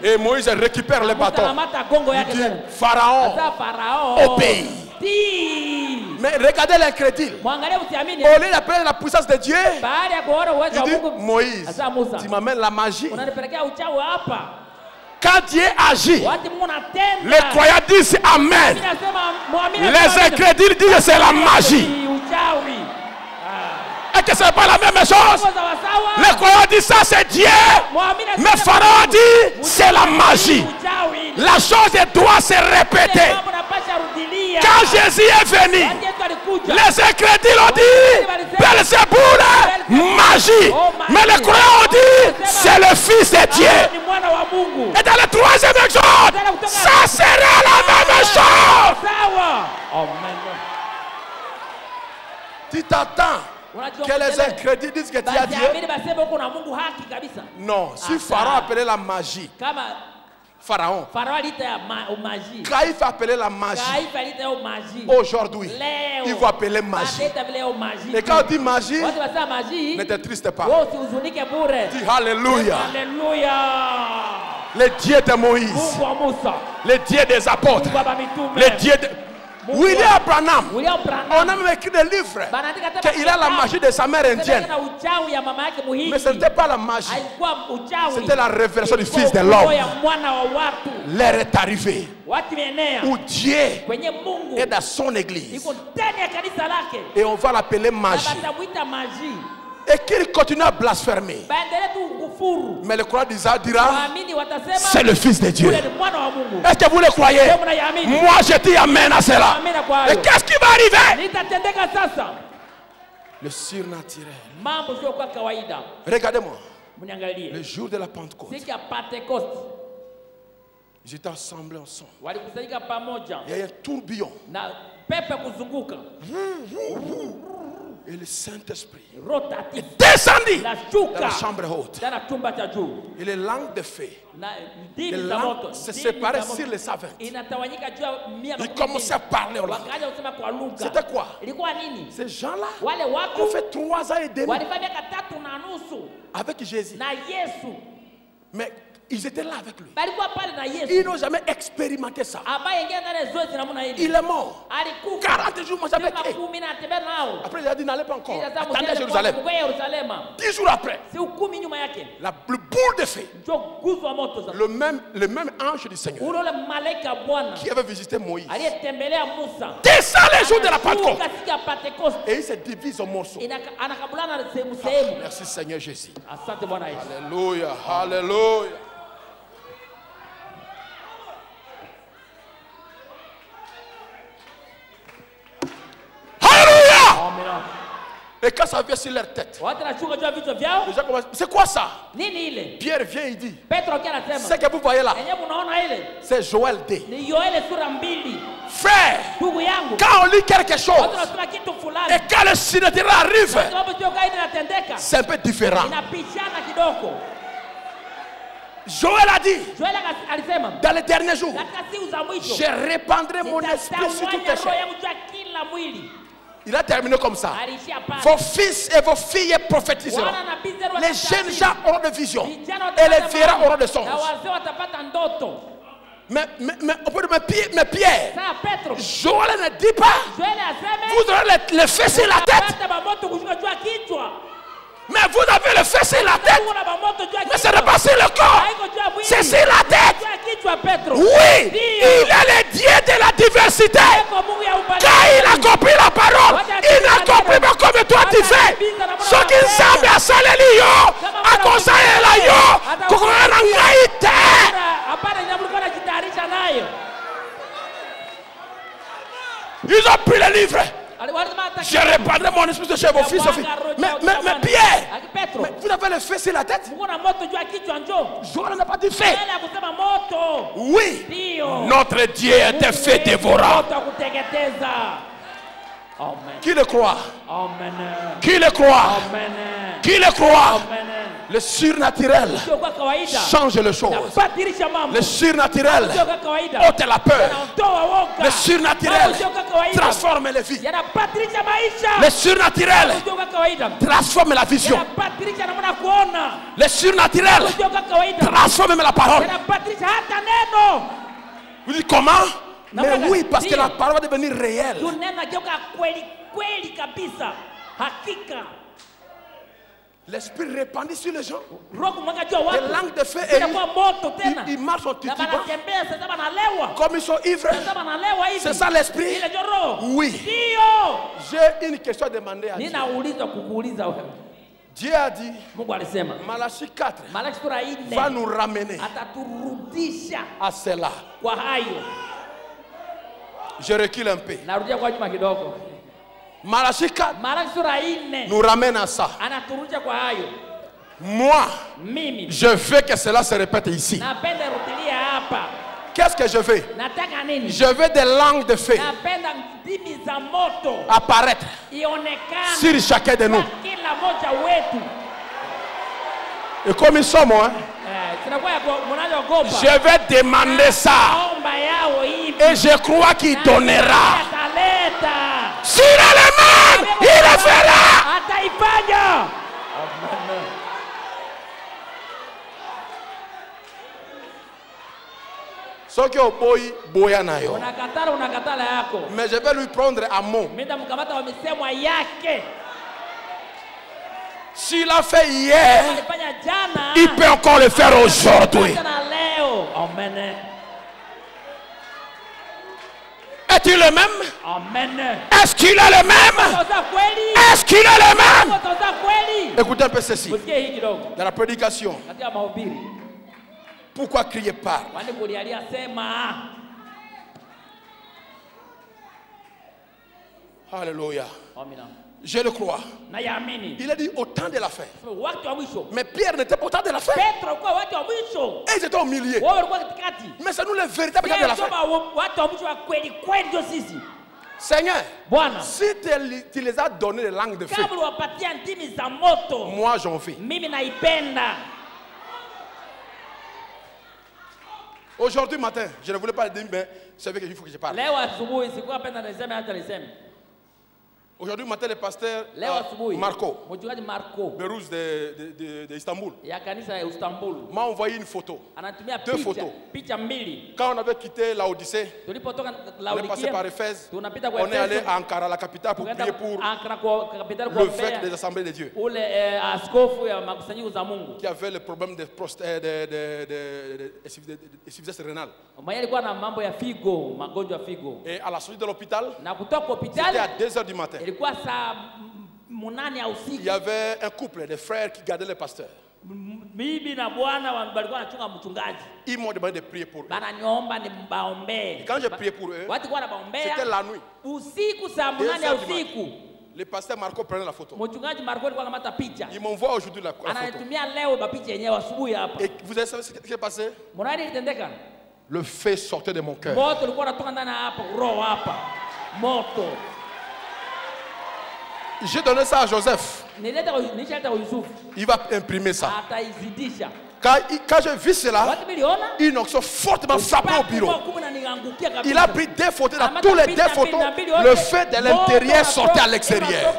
Et Moïse récupère le bâton. Il dit, Pharaon, obéis. Mais regardez l'incrédule. Au lieu d'appeler la puissance de Dieu, il dit, Moïse, tu m'amènes la magie. Quand Dieu agit, wakati Mungu anatenda, les croyants disent Amen. Les incrédules disent c'est la magie. uchawi. Et que ce n'est pas la même chose. Les croyants disent ça c'est Dieu. Mais Pharaon dit c'est la magie. La chose doit se répéter. Quand Jésus est venu, les incrédules ont dit Belzéboul, magie. Mais les croyants ont dit c'est le Fils de Dieu. Et dans le troisième exode, ça sera la même chose. Tu t'attends que les incrédules disent que tu as Dieu? Non, si Pharaon appelait la magie, Pharaon, Caïphe appelait la magie, aujourd'hui, il va appeler magie. Et quand on dit magie, ne te triste pas. Dis Alléluia. Le Dieu de Moïse, le Dieu des apôtres, le Dieu de... William Branham, on a même écrit des livres qu'il a la magie de sa mère indienne. Mais ce n'était pas la magie, c'était la révélation du Fils de l'homme. L'heure est arrivée où Dieu est dans son église et on va l'appeler magie. Et qu'il continue à blasphémer. Mais le croyant dira c'est le Fils de Dieu. Est-ce que vous le croyez? Moi je dis amen à cela. Et qu'est-ce qui va arriver? Le surnaturel. Regardez-moi. Le jour de la Pentecôte, ils étaient assemblés ensemble. Il y a un tourbillon. Et le Saint-Esprit descendit dans la chambre haute. Et les langues de feu, les langues se séparaient sur les servants. Ils commençaient à parler aux langues. C'était quoi? Ces gens-là ont fait 3 ans et demi avec Jésus. Mais ils étaient là avec lui. Ils n'ont jamais expérimenté ça. Il est mort. 40 jours, moi j'avais été. Après, il a dit n'allez pas encore. Attendez à Jérusalem. 10 jours après, la boule de feu, le même ange du Seigneur qui avait visité Moïse descend les jours de la Pentecôte et il se divise en morceaux. Merci Seigneur Jésus. Alléluia, alléluia. Et quand ça vient sur leur tête, c'est quoi ça? Pierre vient et dit ce que vous voyez là, c'est Joël D. Frère, quand on lit quelque chose et quand le surnaturel arrive, c'est un peu différent. Joël a dit dans les derniers jours, je répandrai mon esprit sur toutes les choses. Il a terminé comme ça. Vos fils et vos filles prophétiseront. Les jeunes gens auront des visions. Et les vieillards auront des songes. Mais Pierre, Joël ne dit pas vous aurez le feu sur la tête. Mais vous avez le feu sur la tête. Mais ce n'est pas sur le corps. C'est sur la tête. Oui, il est le Dieu de la diversité. Quand il a compris la parole, il n'a compris pas comme toi tu fais. Ce qui semble à Salélio, à Conseil ils ont pris le livre. Je répandrai mon esprit chez vos fils et filles. Mais Pierre, mais vous avez le feu sur la tête. Joël n'a pas dit feu. Oui, notre Dieu est un feu dévorant. Qui le croit? Qui le croit? Qui le croit? Le surnaturel change les choses. Le surnaturel ôte la peur. Le surnaturel transforme les vies. Le surnaturel transforme la vision. Le surnaturel transforme la parole. Vous dites comment? Mais oui, parce que la parole va devenir réelle. L'esprit répandit sur les gens. Roho kumwaga juu ya Des watu. langues de feu et Inakuwa moto tena. ils marchent au Na titiba. banatembea sasa banalewa. Comme ils sont ivres. Sasa banalewa hivi. C'est ça l'esprit. Ile ndio roho. Oui. Ndio. J'ai une question à demander à Dieu. Ninauliza kukuuliza wewe. Dieu a dit, Mungu alisema. Malachie 4 Malaki sura 4 va nous ramener ataturudisha à cela. kwa hayo. Je recule un peu. Narudia kwa nyuma kidogo. Malachie 4 Malaki sura 4 nous ramène à ça. anaturudisha kwa hayo. Moi, Mimi je veux que cela se répète ici. napenda rudilia hapa. Qu'est-ce que je veux? Nataka nini? Je veux des langues de feu Napenda ndimi za moto apparaître ionekane sur chacun de nous. kwa kila moja wetu. Et comme ils sont, moi, Tunakuwa mnaogopa. je vais demander ça. Omba yao hivi. Et je crois qu'il donnera. Ataleta. S'il a les mains, il le fera. Ataifanya. Ce qui est au boy, boyanayo. Unakatala yako. Mais je vais lui prendre à mot. Mimi nitamkamata kwa misemo yake. S'il a fait hier, Alifanya jana. il peut encore le faire aujourd'hui. Na leo. Amen. Est-il le même? Amen. Est-ce qu'il est le même? Sasa kweli. Est-ce qu'il est le même? Sasa kweli. Écoutez un peu ceci. Usikie hii kidogo. Dans la prédication, Katika mahubiri. pourquoi crier pas? Wale kulialia sema. Alléluia. Amina. Je le crois. Na yaamini. Il a dit au temps de la fin. Wakati wa mwisho. Mais Pierre n'était pas au temps de la fin. Petro kwa wakati wa mwisho. Et ils étaient au milieu. Wao walikuwa katikati. Mais c'est nous les véritables temps de la fin. Watu wa mwisho wa kweli kweli ndio sisi. Seigneur, Bwana, si tu les as donné les langues de feu, kabla wapatia ndimi za moto, moi j'en fais. mimi naipenda. Aujourd'hui matin, je ne voulais pas le dire, mais c'est vrai qu'il faut que je parle. Leo asubuhi sikuwa penda niseme hata niseme. Aujourd'hui matin, le pasteur Leo asubuhi Marco mchungaji Marco Berouz de Istanbul ya kanisa ya Istanbul m'a envoyé une photo. anatumia Deux photos. picha mbili. Quand on avait quitté la Odyssée, Tulipotoka on est passé par Laodikia Éphèse, tunapita kwa on est allé Efeso, à Ankara, la capitale, pour prier pour Ankara kwa kapitali le kuombea fête des assemblées de Dieu. ule askofu ya makusanyiko za Mungu. Qui avait le problème de insuffisance rénale. Mwenye alikuwa na mambo ya figo, magonjwa ya figo. Et à la sortie de l'hôpital, Na kutoka c'était hospitali à 2 h du matin. ilikuwa saa 8 ya usiku. Il y avait un couple de frères qui gardaient le pasteur. Bibi na bwana walikuwa wanachunga mchungaji. Ils m'ont demandé de prier pour eux. Bananiomba nimbaombee. Quand j'ai prié pour eux, Watu kwa nabaombea. c'était la nuit. Usiku saa 8 ya usiku. Le pasteur Marco prenait la photo. Mchungaji Marco alikuwa anamata picha. Il m'envoie aujourd'hui la photo. Ananitumia leo mapicha yenyewe asubuhi hapa. Et vous avez savez ce qui s'est passé? Mwanani kitendeka? Le feu sortait de mon cœur. Moto ulikuwa unatoka ndani hapa, roho hapa. Moto. J'ai donné ça à Joseph. Nileta kwa Yusuf. Il va imprimer ça. Ataizidisha. Quand j'ai vu cela, Watu miliona? une onction fortement frappé au bureau. Il Il a pris des photos, dans tous les deux photos, le feu de l'intérieur sortait à l'extérieur.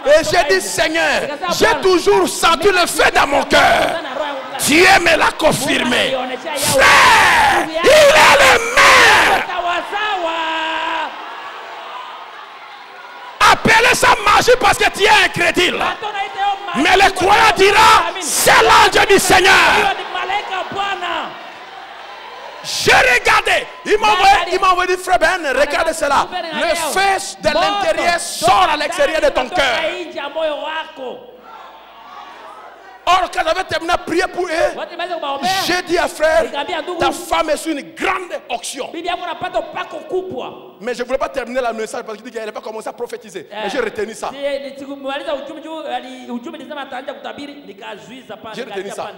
Et j'ai dit, Seigneur, j'ai toujours senti le feu dans mon cœur. Dieu me l'a confirmé. Frère, il est le maire. Appelez ça magie parce que tu es incrédule. Mais le croyant dira, c'est l'ange du Seigneur. J'ai regardé. Il m'a envoyé, frère Ben, regardez cela. Le feu de l'intérieur sort à l'extérieur de ton cœur. Or, quand j'avais terminé à prier pour eux, j'ai dit à frère, ta femme est sur une grande auction. Mais je ne voulais pas terminer le message parce qu'il dit qu'elle n'avait pas commencé à prophétiser. Mais j'ai retenu ça. J'ai retenu ça.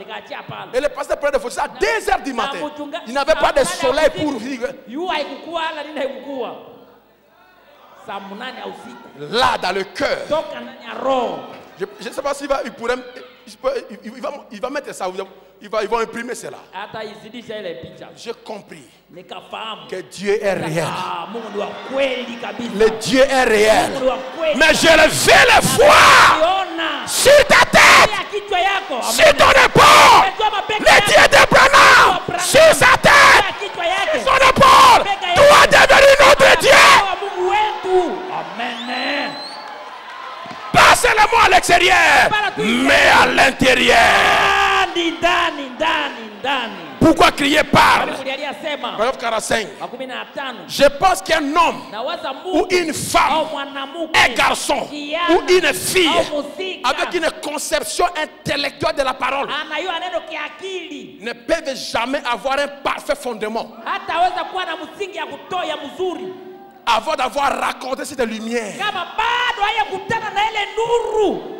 Et le pasteur prenait des photos à 2 h du matin. Il n'avait pas de soleil pour vivre. Là, dans le cœur. Je ne sais pas s'il va, il va mettre ça, il va imprimer cela. J'ai compris que Dieu est réel. Le Dieu est réel. Mais je le vais le voir sur ta tête, sur ton épaule. Le Dieu d'Abraham sur sa tête, sur son épaule. Doit devenir notre Dieu. Amen. Passez le mot à l'extérieur, mais à l'intérieur. Pourquoi crier parle? Paragraphe 45. Je pense qu'un homme ou une femme, un garçon ou une fille avec une conception intellectuelle de la parole ne peuvent jamais avoir un parfait fondement avant d'avoir raconté cette lumière.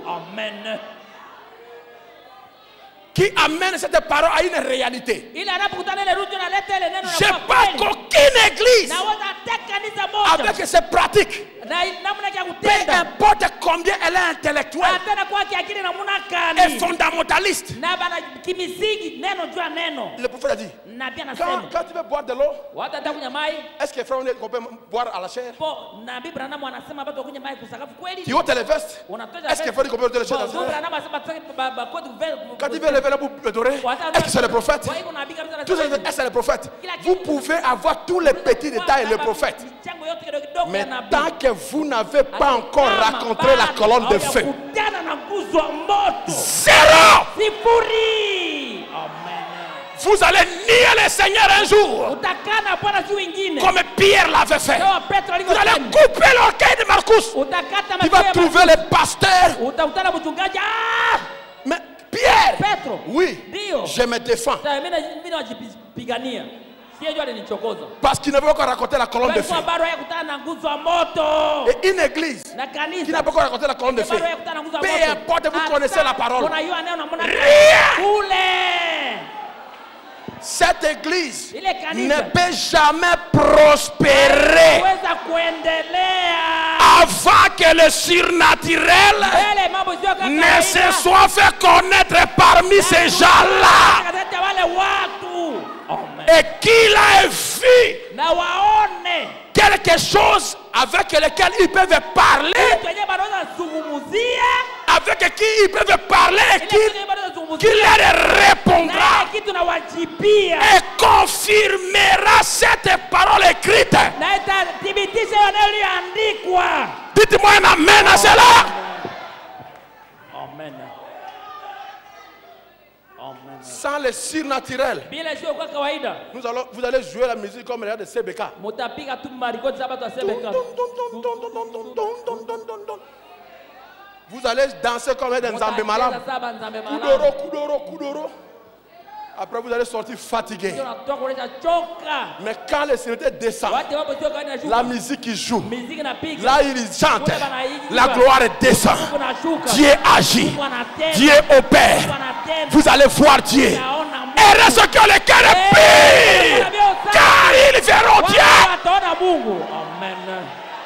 Amen. Qui amène cette parole à une réalité. Je pense qu'aucune église avec ses pratiques, peu importe combien elle est intellectuelle et fondamentaliste. Le prophète a dit, quand tu veux boire de l'eau, est-ce que frère on peut boire à la chair? Tu ôtes les vestes, est-ce que frère on peut boire de la chair? Quand tu veux lever la boucle dorée, est-ce que c'est le prophète? Est-ce que c'est le prophète? Vous pouvez avoir tous les petits détails, le prophète. Mais tant que vous n'avez pas encore raconté la colonne de feu, zéro! Vous allez nier le Seigneur un jour, comme Pierre l'avait fait. Vous allez couper l'orgueil de Marcus. Tu vas trouver les pasteurs. Mais Pierre, oui, je me défends. Parce qu'il ne veut pas raconter la colonne de feu. Et une église qui n'a pas encore raconté la colonne de feu, peu importe, vous connaissez la parole. Cette église ne peut jamais prospérer avant que le surnaturel ne se soit fait connaître parmi ces gens-là. Et qu'il a vu quelque chose avec lequel ils peuvent parler, avec qui ils peuvent parler, qui leur répondra et confirmera cette parole écrite. Dites-moi un amen à cela. Amen. Sans le surnaturel, vous allez jouer la musique comme les de CBK. Vous allez danser comme les Nzambe Malam. Kudoro, kudoro, kudoro. Après vous allez sortir fatigué. Mais quand le Seigneur descend, la musique qui joue, là il chante, la gloire descend, Dieu agit, Dieu opère. Vous allez voir Dieu. Et reste que le cœur est pur, car ils verront Dieu.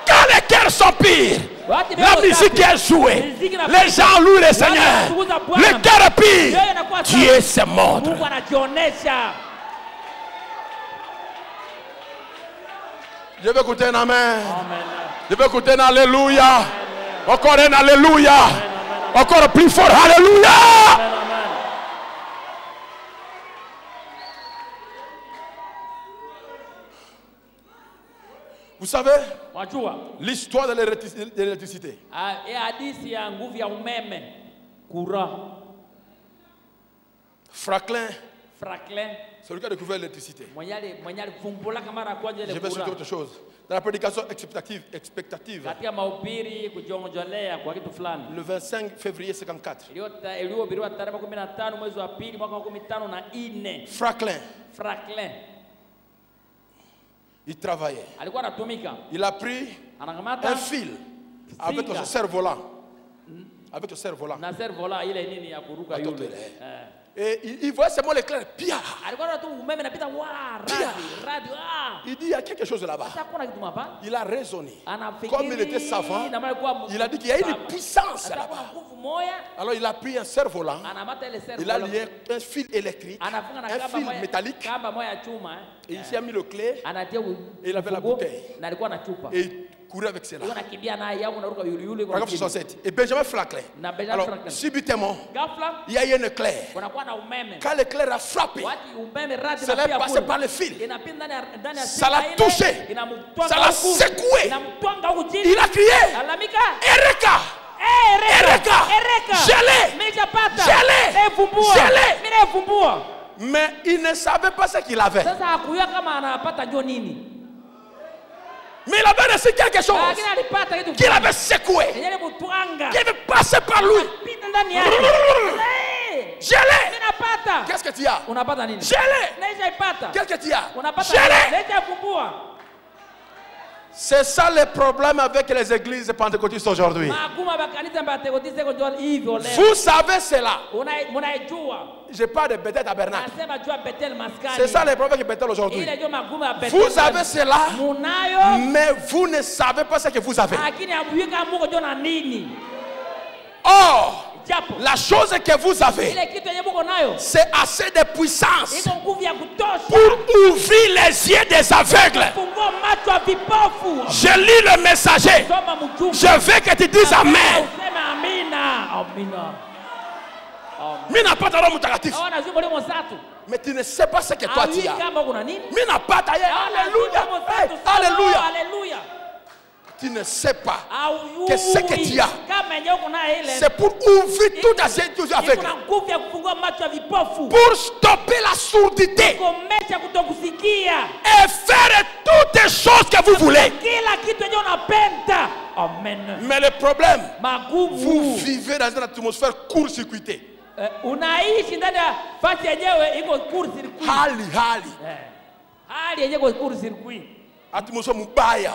Quand les cœurs sont purs, la musique est jouée, les gens louent le Seigneur, le cœur est pur, Dieu se montre. Je veux écouter un amen. Je veux écouter un alléluia. Encore un alléluia. Encore plus fort, alléluia. Vous savez, l'histoire de l'électricité. Franklin, c'est lui qui a découvert l'électricité. Je vais sur autre chose. Dans la prédication expectative, le 25 février 54, Franklin, il travaillait. Il a pris un fil avec le cerf-volant. Avec le cerf-volant. Et il voit seulement l'éclair. Pia. Il dit il y a quelque chose là-bas. Il a raisonné. Comme il était savant, il a dit qu'il y a une puissance là-bas. Alors il a pris un cerf-volant. Il a lié un fil électrique, un fil métallique. Et ici a mis le clé. Et il avait la bouteille. Et il courait avec cela. Paragraphe 67. Et Benjamin Franklin. Alors, subitement, il y a eu un éclair. Quand l'éclair a frappé, ça l'a passé par le fil. Ça l'a touché. Ça l'a secoué. Il a crié. Ereka! Ereka. Gelé. Mais il ne savait pas ce qu'il avait. Mais il avait reçu quelque chose qu'il avait secoué, qui avait passé par lui. Gelé. Qu'est-ce que tu as? Gelé. Qu'est-ce que tu as? Gelé. C'est ça le problème avec les églises pentecôtistes aujourd'hui. Vous savez cela. Je parle de Bethel Tabernacle. C'est ça le problème avec Bethel aujourd'hui. Vous avez cela, mais vous ne savez pas ce que vous avez. Or, la chose que vous avez, c'est assez de puissance pour ouvrir les yeux des aveugles. Je lis le messager. Je veux que tu dises Amen. Mais tu ne sais pas ce que toi tu as. Alléluia. Alléluia. Tu ne sais pas que ce que tu as, c'est pour ouvrir tout à ces choses avec, pour stopper la sourdité et faire toutes les choses que vous voulez. Mais le problème, vous vivez dans une atmosphère court-circuitée. Atmosphère mbaya.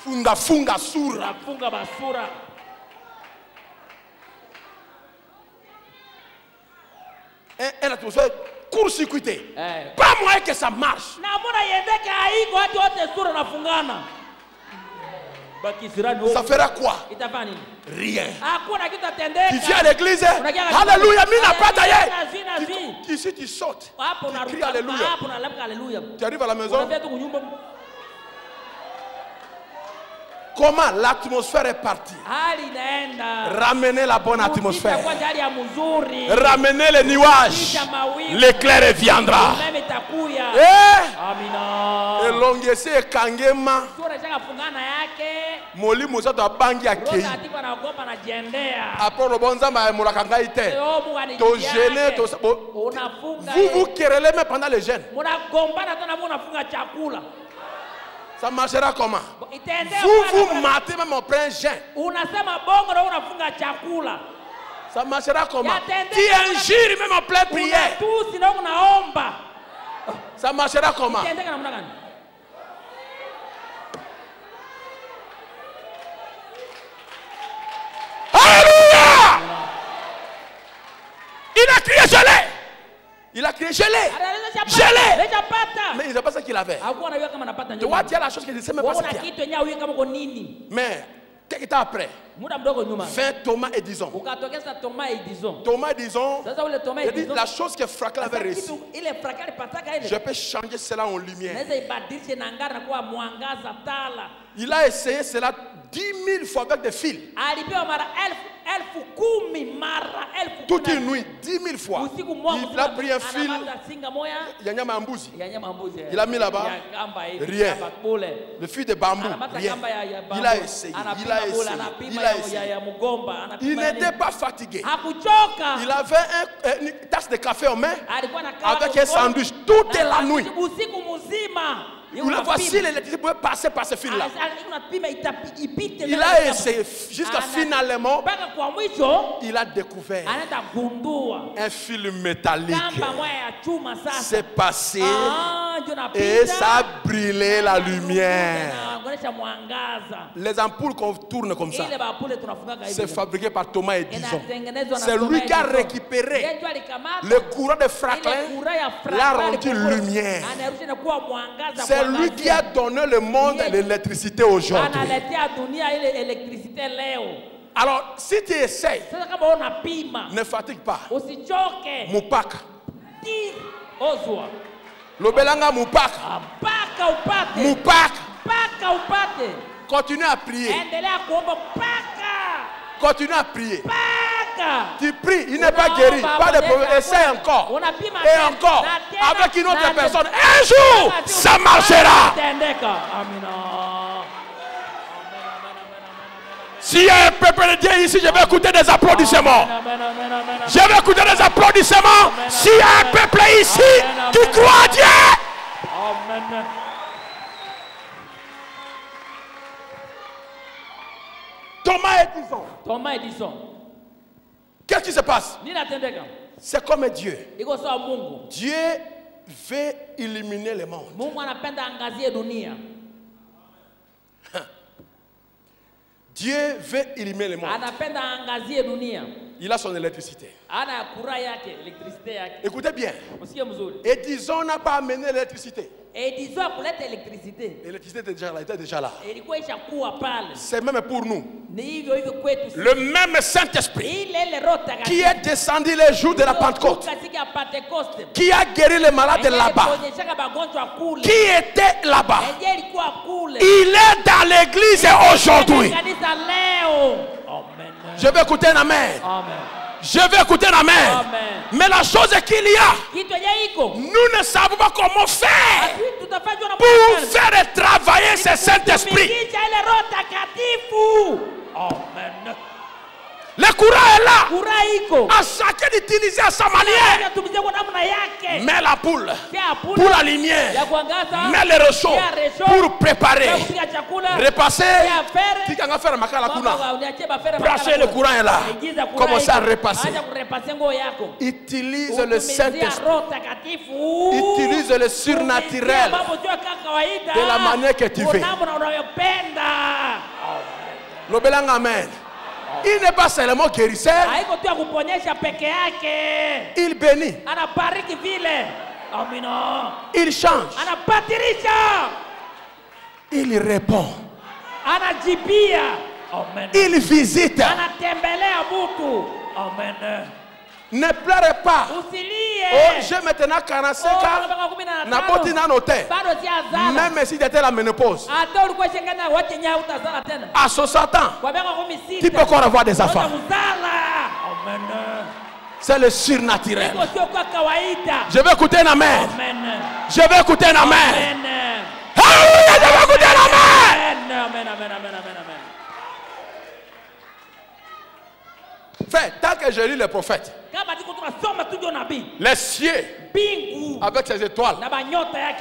Funga sura. Un atmosphère court-circuité. Pas moyen que ça marche. Ça fera quoi? Rien. Tu viens à l'église, alléluia, mina pas taillé. Ici tu sautes, tu cries alléluia. Tu arrives à la maison. Comment l'atmosphère est partie? Ramenez la bonne atmosphère. Ramenez les nuages. L'éclair viendra. Et l'ongesi et kangema. Moli musa to bangi akei. Après le bon zamba molakanga ite. To gêner, to vous querellez même pendant le jeûne. Ça marchera comment? Vous matez même en plein jeûne. Ça marchera comment? Tu injures même en pleine prière. Ça marchera comment? Alléluia! Il a crié gelé. Il a crié gelé. Gelé. Mais il ne sait pas ce qu'il avait. Tu vois, tu as la chose qu'il ne sait même pas ce qu'il a. Mais, quelques temps après, 20 Thomas et disons. Thomas et disons, il dit la chose que Fracas avait réussi. Je peux changer cela en lumière. Il a essayé cela 10 000 fois avec des fils. Toute une nuit, 10 000 fois. Il a pris un fil. Il a mis là-bas. Rien. Le fil de bambou. Rien. Il a essayé. Il a essayé. Il a essayé. Il n'était pas fatigué. Il avait une tasse de café en main avec un sandwich toute la nuit. Voici l'électricité pouvait passer par ce fil-là. Il a essayé jusqu'à finalement, il a découvert un fil métallique. C'est passé et ça a brûlé la lumière. Les ampoules qu'on tourne comme ça, c'est fabriqué par Thomas Edison. C'est lui qui a récupéré le courant de Franklin, l'a rendu lumière. C'est lui qui a donné le monde et l'électricité aujourd'hui. Alors, si tu essayes, ne fatigue pas. Mupaka. Lobelanga Mupaka. Mupaka. Continue à prier. Continue à prier. Tu pries, il n'est pas guéri. Pas de problème. Essaye encore. Et encore. Avec une autre personne. Un jour, ça marchera. S'il y a un peuple de Dieu ici, je vais écouter des applaudissements. Je vais écouter des applaudissements. S'il y a un peuple ici qui croit à Dieu. Amen. Thomas Edison. Qu'est-ce qui se passe? C'est comme Dieu. Dieu veut éliminer le monde. Dieu veut éliminer le monde. Il a son électricité. Écoutez bien. Edison n'a pas amené l'électricité. L'électricité était déjà là. C'est même pour nous. Le même Saint-Esprit qui est descendu les jours de la Pentecôte, qui a guéri les malades là-bas, qui était là-bas, il est dans l'église aujourd'hui. Je vais écouter un amen. Je vais écouter un amen. Mais la chose qu'il y a, nous ne savons pas comment faire pour faire travailler ce Saint-Esprit. Le courant est là. À chacun d'utiliser à sa manière. Mets la poule pour la lumière. Mets le réchaud pour préparer. Repasser. Brancher le courant est là. Commencez à repasser. Utilise le Saint-Esprit. Utilise le surnaturel de la manière que tu veux. L'obélang amen. Il n'est pas seulement guérisseur. Il bénit. Il change. Il répond. Il visite. Ne pleurez pas. Oh, j'ai maintenant 45 ans. N'importe n'a noté. Même si c'était la ménopause. À 60 ans, tu peux encore avoir des enfants. C'est le surnaturel. Je vais écouter un amen. Je vais écouter un amen. Alléluia, je vais écouter un amen. Fait, tant que je lis les prophètes, les cieux avec ses étoiles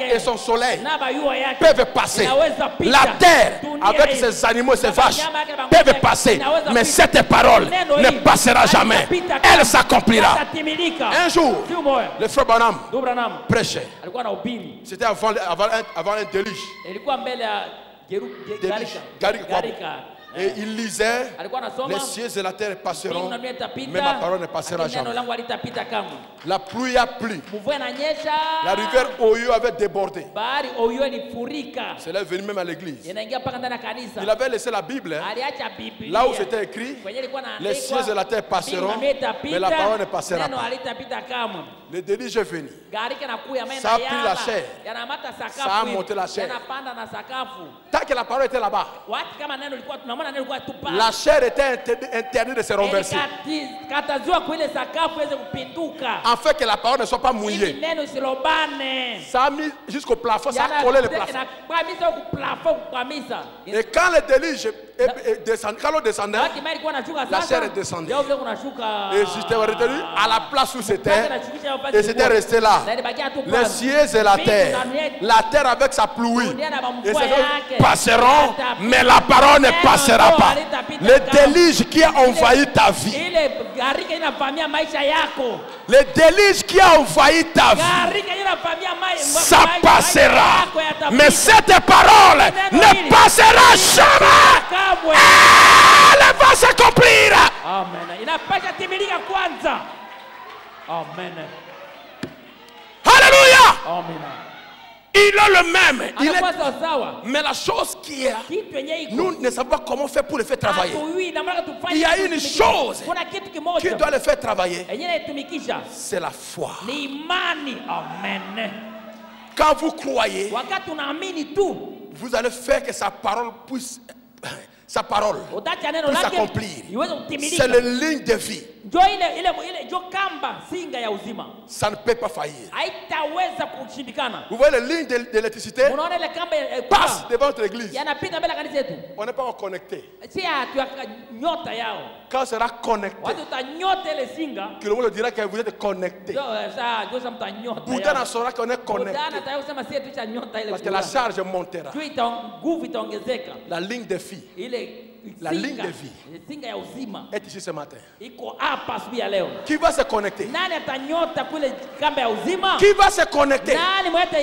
et son soleil peuvent passer. La terre avec ses animaux et ses vaches peuvent passer. Mais cette parole ne passera jamais. Elle s'accomplira. Un jour, le frère Branham prêchait. C'était avant un déluge. Et il lisait, les cieux et la terre passeront, mais ma parole ne passera jamais. La pluie a plu. La rivière Oyo avait débordé. C'est là venu même à l'église. Il avait laissé la Bible, là où c'était écrit, les cieux et la terre passeront, mais la parole ne passera pas. Le déluge est venu. Ça a pris la chair. Ça a monté la chair. Tant que la parole était là-bas, la chair était interdite de se renverser. Afin que la parole ne soit pas mouillée. Ça a mis jusqu'au plafond, ça a collé le plafond. Et quand le déluge descendait, quand l'eau descendait, la chair est descendue. Et j'étais retenu à la place où c'était. Et c'était resté là. Les cieux et la terre avec sa pluie, et passeront, mais la parole ne passera pas. Le déluge qui a envahi ta vie, le déluge qui a envahi ta vie, ça passera. Mais cette parole ne passera jamais. Elle va s'accomplir. Amen. Alléluia. Il est le même. Mais la chose qui est, nous ne savons pas comment faire pour le faire travailler. Il y a une chose qui doit le faire travailler. C'est la foi. Quand vous croyez, vous allez faire que sa parole puisse sa parole utaacha neno puisse lake s'accomplir. iweze C'est kutimilika. la ligne de vie. Jo jo kamba singa ya uzima. Ça ne peut pas faillir. Haitaweza kushindikana. Vous voyez les lignes d'électricité Unaona ile kamba passe devant notre église. yanapita mbele ya kanisa yetu. On n'est pas connecté. Si nyota yao. Quand on sera connecté, Watu utanyota ile singa. que le monde dira que vous êtes connecté. Jo mtanyota. Bouddha saura qu'on est connecté. Bouddha ataweza kusema si tucha nyota ile. Parce que la charge montera. Nguvu itaongezeka. La ligne de vie. La ligne de vie singa ya uzima est ici ce matin. Iko hapa asubuhi ya leo. Qui va se connecter? Nani atanyota kule kamba ya uzima? Qui va se connecter? Nani mweta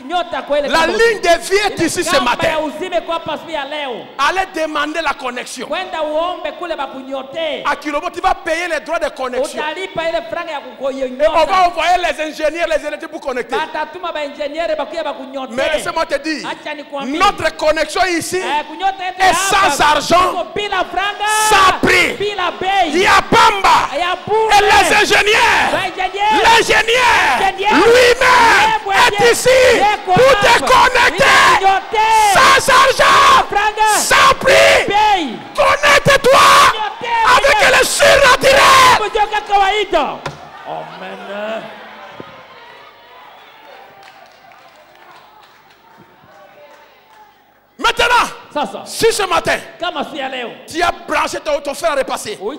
nyota kwa ile la ligne de vie est ici ce matin. Kamba ya uzima iko hapa asubuhi ya leo. Allez demander la connexion. Kwenda uombe kule bakunyote. À Kilobo, tu vas payer les droits de connexion. Utalipa ile franga ya et on va envoyer les ingénieurs, les électriciens pour connecter. Batatuma ba ingénieurs bakuya bakunyote. Mais laissez-moi te dire, acha nikwambie, notre connexion ici est sans argent, sans prix. Il y a Bamba et les ingénieurs. L'ingénieur lui-même est ici pour te connecter sans argent, sans prix. Connecte-toi avec le surnaturel. Amen. Maintenant, si ce matin, tu as branché ton fer à repasser pour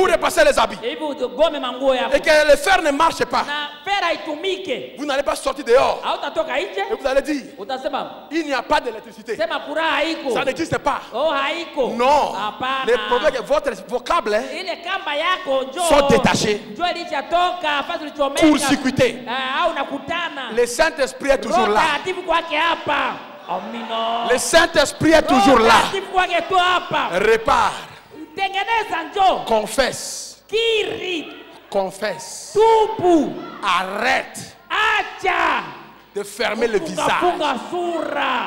repasser les habits et que le fer ne marche pas, vous n'allez pas sortir dehors et vous allez dire, il n'y a pas d'électricité, ça n'existe pas. Non, les problèmes, vos câbles sont détachés, court-circuités. Le Saint-Esprit est toujours là. Le Saint-Esprit est toujours là. Répare. Confesse. Confesse. Arrête de fermer le visage.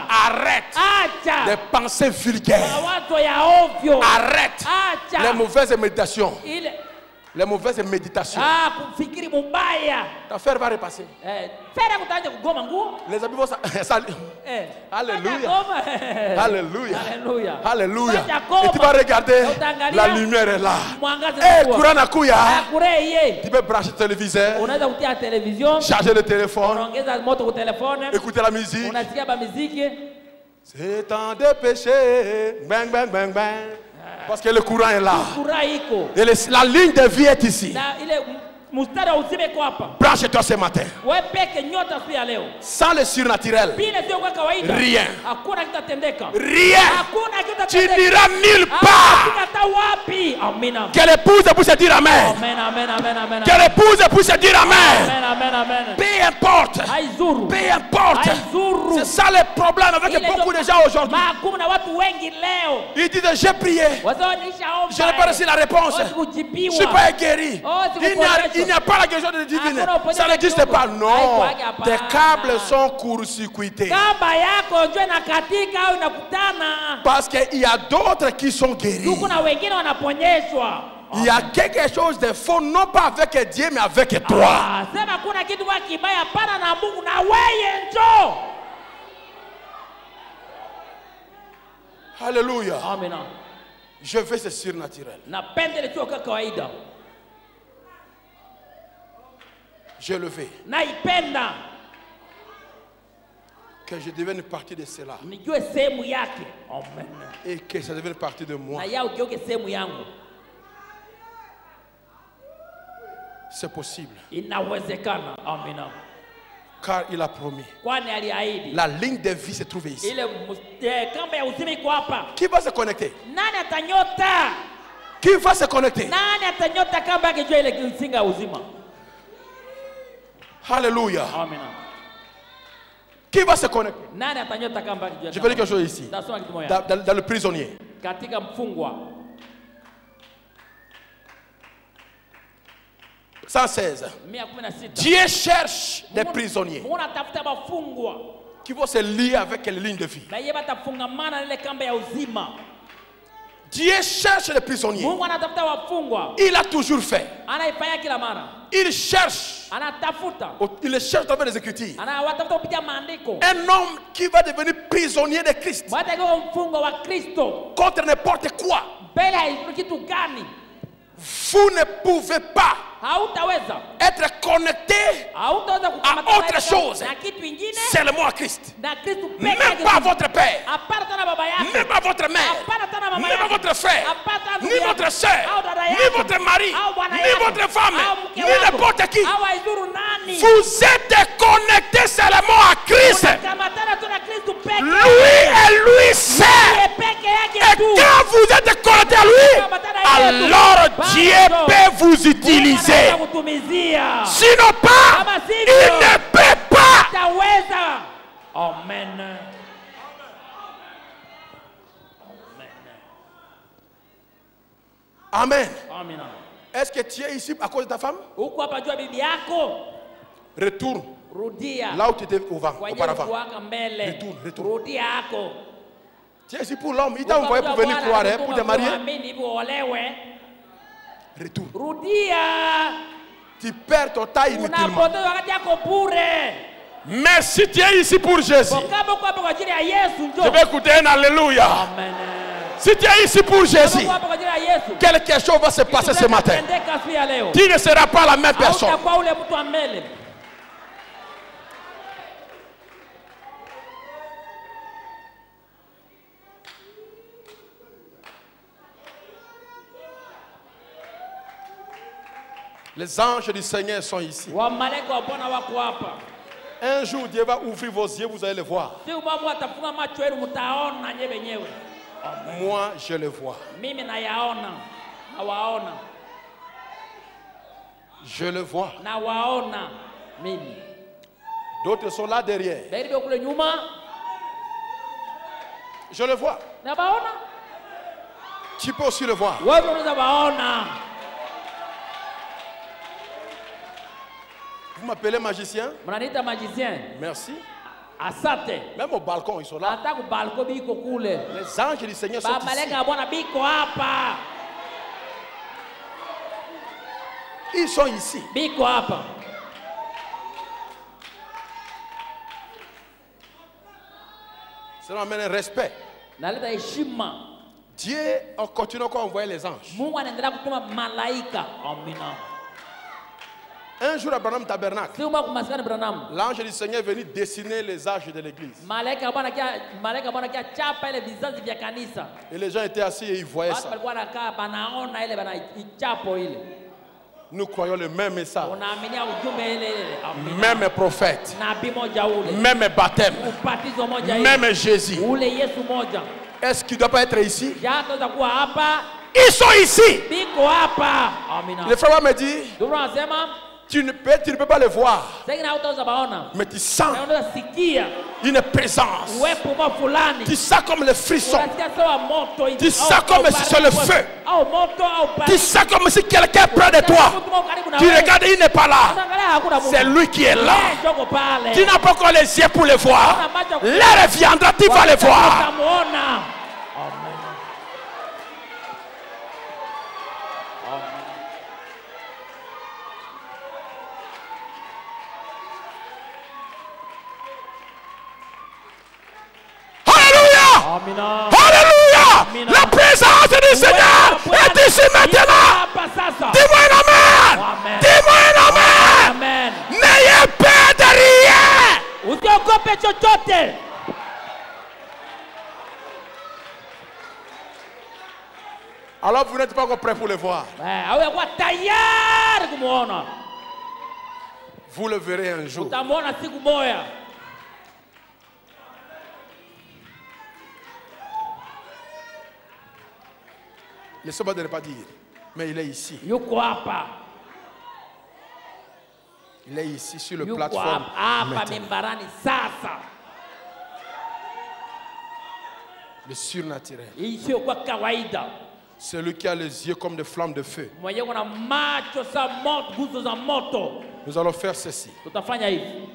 Arrête de pensées vulgaires. Arrête les mauvaises méditations. Les mauvaises méditations. Ta fer va repasser. Les habits vont salir. Alléluia. Alléluia. Alléluia. Et tu vas regarder, la lumière est là. Eh, courant à Kouya. Tu peux brancher le téléviseur, charger le téléphone, écouter la musique. C'est temps de péché. Bang, bang, bang, bang. Parce que le courant est là. Et la ligne de vie est ici. Branche-toi ce matin. Sans le surnaturel, rien. Rien. Tu n'iras nulle part. Que l'épouse puisse dire Amen. Que l'épouse puisse dire Amen. Peu importe. Peu importe. C'est ça le problème avec beaucoup de gens aujourd'hui. Ils disent j'ai prié. Je n'ai pas reçu la réponse. Je ne suis pas guéri. Il n'y a pas la guérison de divine. Ça n'existe pas. Non. Tes câbles sont court-circuités. Parce qu'il y a d'autres qui sont guéris. Il y a quelque chose de faux, non pas avec Dieu, mais avec toi. Alléluia. Je veux ce surnaturel. Je le veux. Que je devienne partie de cela. Et que ça devienne partie de moi. C'est possible. Car il a promis. La ligne de vie se trouve ici. Qui va se connecter? Qui va se connecter? Alléluia. Qui va se connecter? Je vais dire quelque chose ici. Dans le prisonnier. 116. Dieu cherche des prisonniers qui vont se lier avec les lignes de vie. Dieu cherche les prisonniers. Il a toujours fait. Il cherche. Il cherche à travers les Écritures. Un homme qui va devenir prisonnier de Christ contre n'importe quoi, vous ne pouvez pas être connecté à autre chose, seulement à Christ. Même pas votre père, même pas votre mère, même pas votre frère, ni votre soeur, ni votre mari, ni votre femme, ni n'importe qui. Vous êtes connecté seulement à Christ. Lui et lui seul. Et quand vous êtes connecté à lui, alors Dieu peut vous utiliser. Sinon pas, il ne peut pas. Amen. Amen. Amen. Est-ce que tu es ici à cause de ta femme? Retourne là où tu étais auparavant. Retourne. Tu es ici pour l'homme. Il t'a envoyé pour venir croire, pour te marier. Retourne. Tu perds ton temps inutilement. Mais si tu es ici pour Jésus, je vais écouter un alléluia. Amen. Si tu es ici pour Jésus, quelque chose va se passer ce matin. Tu ne seras pas la même personne. Les anges du Seigneur sont ici. Un jour, Dieu va ouvrir vos yeux, vous allez le voir. Moi, je le vois. Je le vois. D'autres sont là derrière. Je le vois. Tu peux aussi le voir. Vous m'appelez magicien? Merci. Même au balcon, ils sont là. Les anges du Seigneur sont ici. Ils sont ici. Cela amène un respect. Dieu en continuant à envoyer les anges. Un jour à Branham Tabernacle, l'ange du Seigneur est venu dessiner les âges de l'église. Et les gens étaient assis et ils voyaient ça. Nous croyons le même message, même prophète, même baptême, même Jésus. Est-ce qu'il ne doit pas être ici? Ils sont ici. Le frère me dit, tu ne peux pas le voir, mais tu sens une présence. Tu sens comme le frisson. Tu sens comme si c'est le feu. Tu sens comme si quelqu'un près de toi. Tu regardes, il n'est pas là. C'est lui qui est là. Tu n'as pas encore les yeux pour le voir. L'heure viendra, tu vas le voir. Amina. Alléluia. Amina. La présence du Seigneur est ici maintenant. Dis-moi un amen. Dis-moi un amen. Amen. N'ayez peur de rien. Usiogope chochote. Alors vous n'êtes pas encore prêt pour le voir. Hauyakuwa tayari kumuona. Vous le verrez un jour. Utamwona siku moja. Laissez-moi de ne pas dire, mais il est ici. Yuko hapa. Il est ici sur le Yuko plateforme. hapa mimbarani sasa. Le surnaturel. Isiyokuwa kawaida. Celui qui a les yeux comme des flammes de feu. Mwenye kuna macho za moto, nguzo za moto. Nous allons faire ceci. Tutafanya hivi.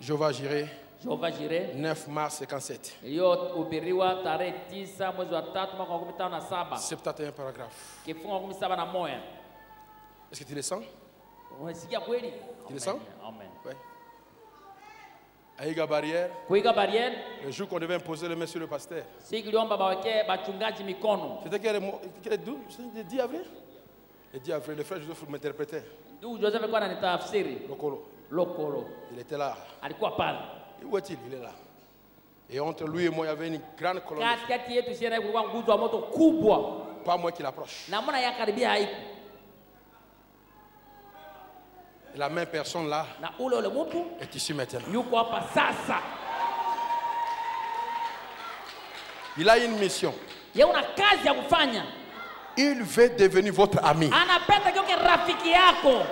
Jehova Jireh. Jehova Jireh. 9 mars 57. Iliyohubiriwa tarehe 9 mwezi wa 3 mwaka wa 2017. 71 paragraphe. Kifungu 17. Est-ce que tu le sens? Unasikia kweli? Tu le sens? Amen. Oui. Aïga barrière. kuiga barrière. Le jour qu'on devait imposer le main sur le pasteur. Siku iliomba baweke bachungaji mikono. C'était quel le 10 avril? Le 10 avril, le frère Joseph m'interprétait. Ndugu Joseph alikuwa ananitafsiri. Lokolo. Il était là. Alikuwa pale. Où est-il? Il est là. Et entre lui et moi, il y avait une grande colonne. Katikati yetu sisi kulikuwa nguzo ya moto kubwa. Pas moi qui l'approche. Na mbona yakaribia haiko. Et la même personne là na ule mtu est ici maintenant. Yuko hapa sasa. Il a une mission. Yeye una kazi ya kufanya. Il veut devenir votre ami. Anapenda geuke rafiki yako.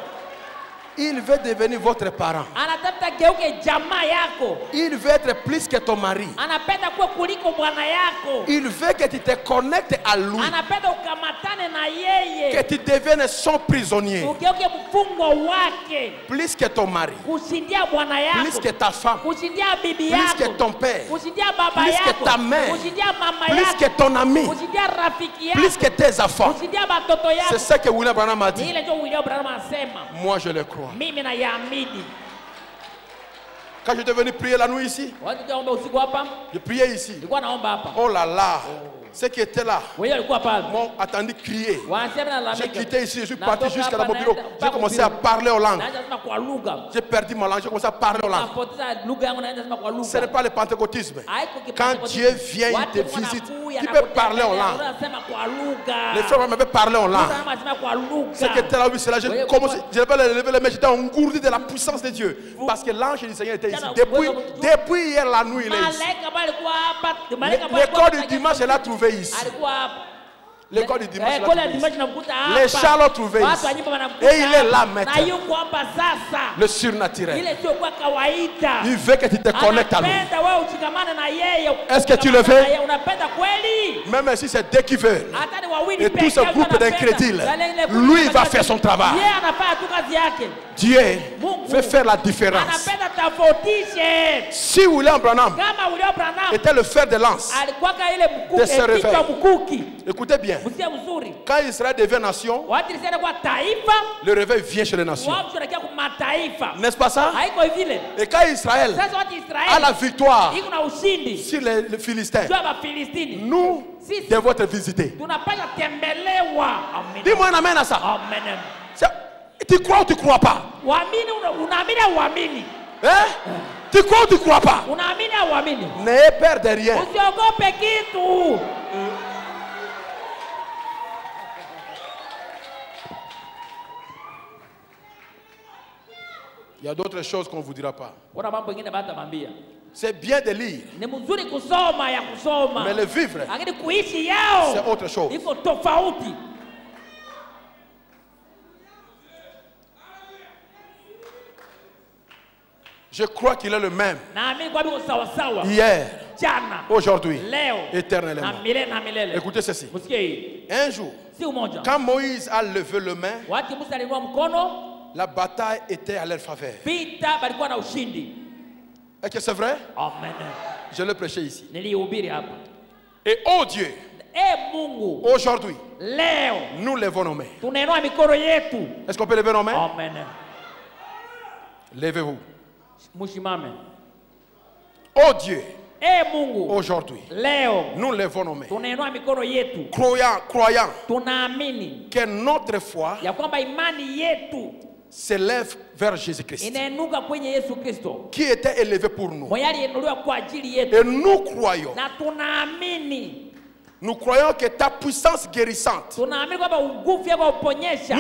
Il veut devenir votre parent. Anataka geuke jamaa yako. Il veut être plus que ton mari. Anapenda kuwa kuliko bwana yako. Il veut que tu te connectes à lui. Anapenda ukamatane na yeye. Que tu deviennes son prisonnier. Ugeuke mfungwa wake. Plus que ton mari. Kushindia bwana yako. Plus que ta femme. Kushindia bibi yako. Plus que ton père. Kushindia baba plus yako. Plus que ta mère. Kushindia mama plus yako. Que ton ami. Kushindia rafiki yako. Plus que tes enfants. Kushindia batoto yako. C'est ça que William Branham a dit. Ile ndio William Branham asema. Moi je le crois. Mimi na yaamini. Quand je suis venu prier la nuit ici, je priais ici. Oh là là, ceux qui étaient là m'ont attendu crier. J'ai quitté ici, je suis parti jusqu'à mon bureau. J'ai commencé à parler en langue. J'ai perdu ma langue, j'ai commencé à parler en langue. Ce n'est pas le pentecôtisme. Quand Dieu vient, il te visite, tu peux parler en langue. Les frères m'avaient parlé en langue. Ceux qui étaient là, oui, c'est là, je vais lever les mains, j'étais engourdi de la puissance de Dieu. Parce que l'ange du Seigneur était ici. Depuis hier la nuit, il est ici. L'école du dimanche, elle a trouvé ici. L'école du dimanche, les chats l'ont trouvé ici. Et il est là maintenant. Le surnaturel. Il veut que tu te connectes à lui. Est-ce que tu le veux? Même si c'est Dieu qui veut. Et tout ce groupe d'incrédules, lui va faire son travail. Dieu veut faire la différence. Si William Branham était le fer de lance de ce réveil, écoutez bien, quand Israël devient nation, le réveil vient chez les nations. N'est-ce pas ça? Et quand Israël a la victoire sur les Philistins, nous devons être visités. Dis-moi un amen à ça. Tu crois ou tu ne crois pas? Hein? Tu crois ou tu ne crois pas? N'ayez peur de rien. Il y a d'autres choses qu'on ne vous dira pas. C'est bien de lire. Mais le vivre, c'est autre chose. Je crois qu'il est le même. Hier, aujourd'hui, éternellement. Écoutez ceci. Un jour, quand Moïse a levé le main, la bataille était à leur faveur. Est-ce que c'est vrai? Amen. Je l'ai prêché ici. Et oh Dieu, aujourd'hui, nous levons nos mains. Est-ce qu'on peut lever nos mains? Amen. Levez-vous. Oh Dieu, aujourd'hui, nous levons nos mains. Croyant que notre foi s'élève vers Jésus-Christ, qui était élevé pour nous. Et nous croyons que ta puissance guérissante. Nous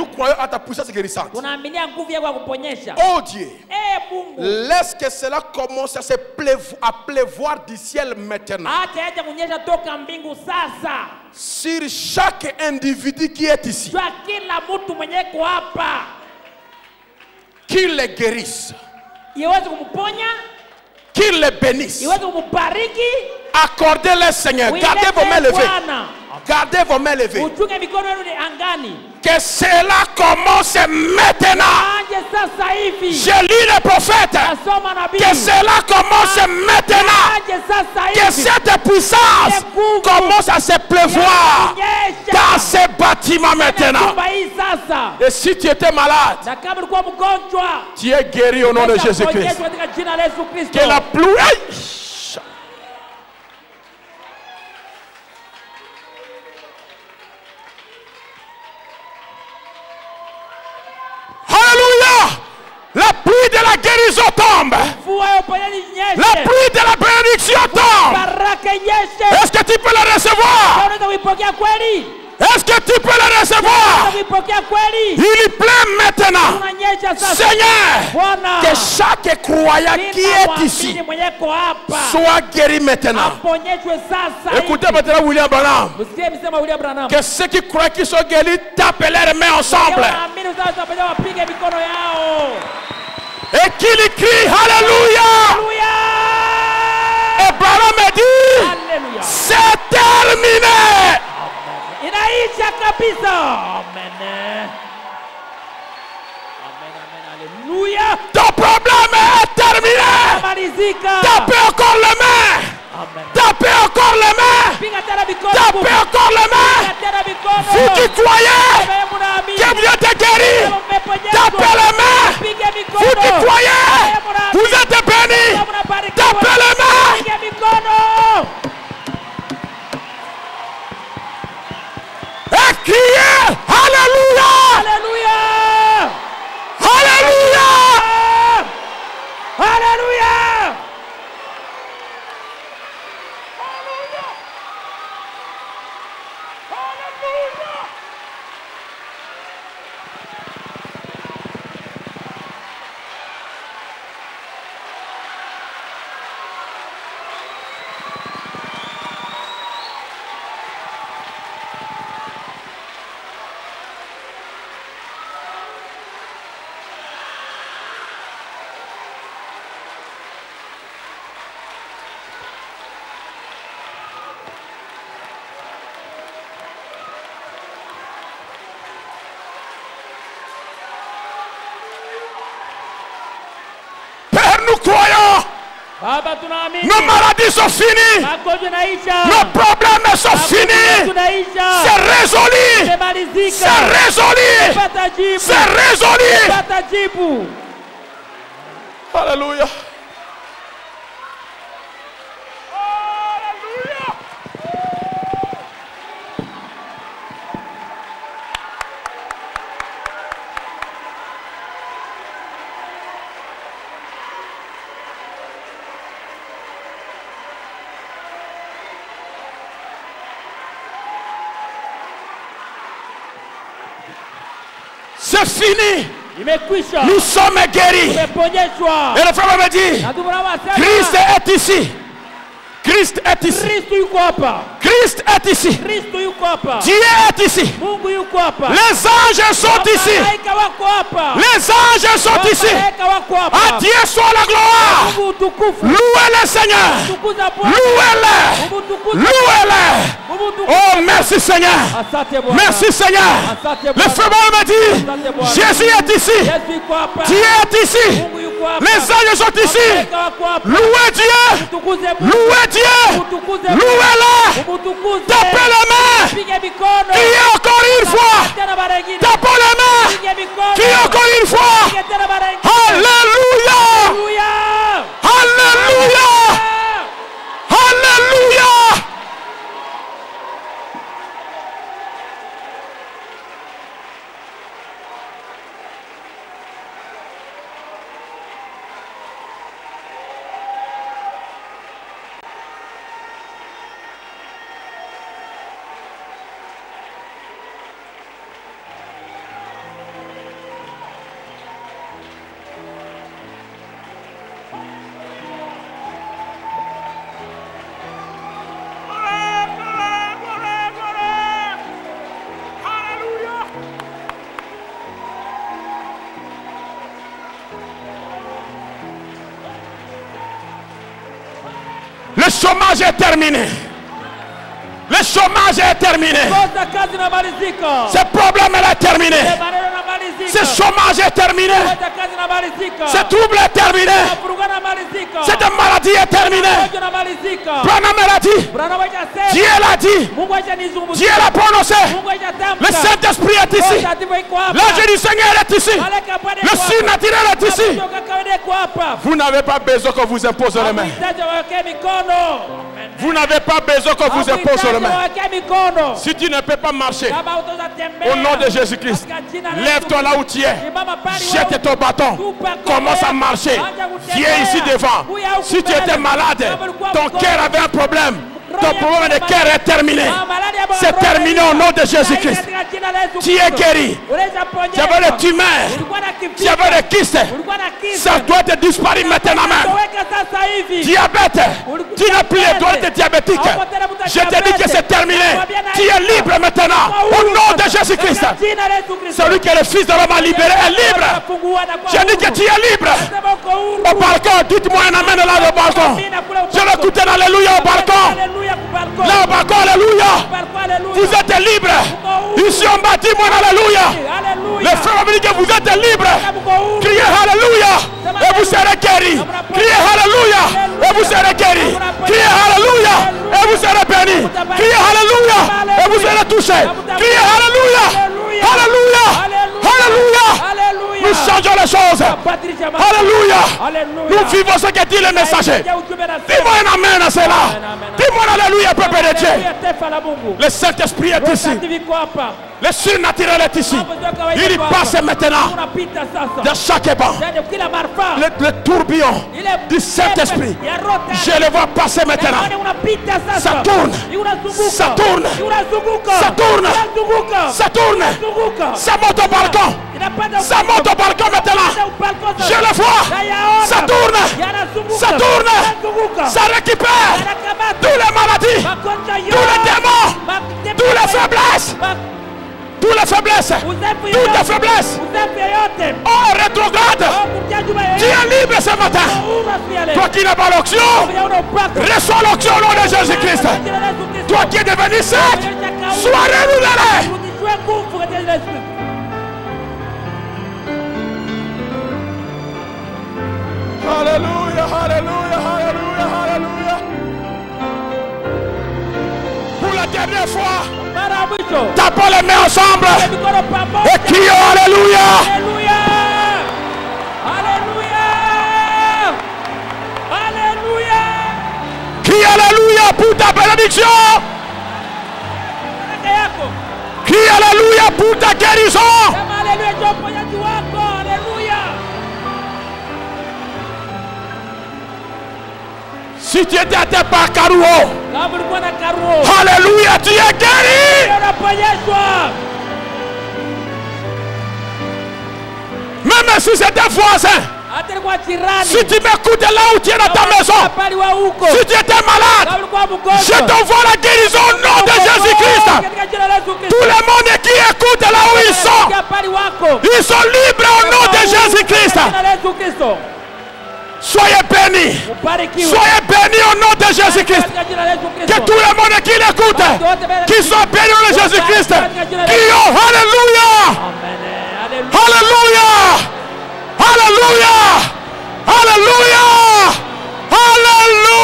croyons à ta puissance guérissante. Oh Dieu, laisse que cela commence à pleuvoir du ciel maintenant. Sur chaque individu qui est ici. Qu'il les guérisse. Qu'il les bénisse. Accordez-les, Seigneur. Gardez vos mains levées. Gardez vos mains levées. Que cela commence maintenant. Je lis les prophètes. Que cela commence maintenant. Que cette puissance commence à se pleuvoir dans ces bâtiments maintenant. Et si tu étais malade, tu es guéri au nom de Jésus-Christ. Que la pluie. Alléluia! La pluie de la guérison tombe. La pluie de la bénédiction tombe. Est-ce que tu peux la recevoir? Est-ce que tu peux la recevoir? Il pleut maintenant. Seigneur, que chaque croyant qui est ici soit guéri maintenant. Écoutez maintenant William Branham. Que ceux qui croient qu'ils sont guéris tapent leurs mains ensemble. Et qu'il crie Alléluia. Et Branham me dit, c'est terminé. Inaisha kabisa. Amen. Amen, amen, alléluia. Ton problème est terminé. Tapez encore les mains. Tapez encore les mains. Tapez encore les mains. Vous qui croyez que Dieu te guérit, tapez les mains. Vous qui croyez, vous êtes bénis. Tapez les mains. Et criez Alléluia. Alléluia. Alléluia. Alléluia. Nous croyons. Nos maladies sont finies. Nos problèmes sont finis. C'est résolu. C'est résolu. C'est résolu. Alléluia. C'est fini. Nous sommes guéris. Et le frère me dit, Christ est ici. Christ est ici. Christ est ici. Dieu est ici. Les anges sont ici. Les anges sont ici. À Dieu soit la gloire. Louez le Seigneur. Louez-le. Louez-le. Oh, merci Seigneur. Merci Seigneur. Le frère me dit, Jésus est ici. Dieu est ici. Les anges sont ici. Louez Dieu. Louez Dieu. Louez-le. Tapez les mains. Criez encore une fois. Tapez les mains. Criez encore une fois. Alléluia. Alléluia. Alléluia. Le chômage est terminé. Le chômage est terminé. Ce problème est terminé. Ce chômage est terminé. Ce trouble est terminé. Cette maladie est terminée. Prends la maladie. Dieu l'a dit. Dieu l'a prononcé. Le Saint-Esprit est ici. L'ange du Seigneur est ici. Le surnaturel est ici. Vous n'avez pas besoin qu'on vous impose les mains. Vous n'avez pas besoin qu'on vous impose les mains. Si tu ne peux pas marcher, au nom de Jésus-Christ, lève-toi là où tu es. Jette ton bâton. Commence à marcher. Viens ici devant. Si tu étais malade, ton cœur avait un problème. Ton problème de cœur est terminé. C'est terminé au nom de Jésus-Christ. Tu es guéri. Tu avais des tumeurs. Tu avais des kystes. Ça doit te disparaître maintenant même. Diabète. Tu n'as plus les doigts diabétiques. Je te dis que c'est terminé. Tu es libre maintenant. Au nom de Jésus-Christ. Celui que le Fils de l'homme a libéré est libre. Je dis que tu es libre. Au balcon, dites-moi un amen là au balcon. Je l'écoute un alléluia au balcon. Là au balcon, alléluia. Vous êtes libre. Ici on bâtit mon alléluia. Les frères me disent que vous êtes libre. Criez alléluia et vous serez guéris. Criez alléluia et vous serez guéris. Criez alléluia et vous serez bénis. Criez alléluia et vous serez touchés. Criez alléluia. Alléluia. Alléluia. Nous changeons les choses. Alléluia. Nous vivons ce que dit le messager. Dis-moi un amen à cela. Dis-moi alléluia, peuple de Dieu. Le Saint-Esprit est ici. Le surnaturel est ici. Il passe maintenant de chaque banc. Le tourbillon du Saint-Esprit. Je le vois passer maintenant. Ça tourne. Ça tourne. Ça tourne. Ça tourne. Ça monte au balcon. Ça monte au balcon maintenant. Je le vois. Ça tourne. Ça tourne. Ça récupère toutes les maladies, tous les démons, toutes les faiblesses. Toutes les faiblesses. Toutes les faiblesses. Oh, rétrograde. Tu es libre ce matin. Toi qui n'as pas l'onction, reçois l'onction au nom de Jésus-Christ. Toi qui es devenu sec, sois renouvelé. Alléluia, alléluia, alléluia, alléluia. Pour la dernière fois, tapons les mains ensemble et crions alléluia. Alléluia. Alléluia. Alléluia. Crie alléluia pour ta bénédiction. Crie alléluia pour ta guérison. Si tu étais atteint par Karuo, alléluia, tu es guéri. Même si c'est un voisin, si tu m'écoutes là où tu es dans ta maison, si tu étais malade, je t'envoie la guérison au nom de Jésus-Christ. Tout le monde qui écoute là où ils sont libres au nom de Jésus-Christ. Soyez bénis. Soyez bénis au nom de Jésus-Christ. Que tout le monde qui l'écoute, qui soit béni au nom de Jésus-Christ. Crions alléluia. Alléluia. Alléluia. Alléluia. Alléluia.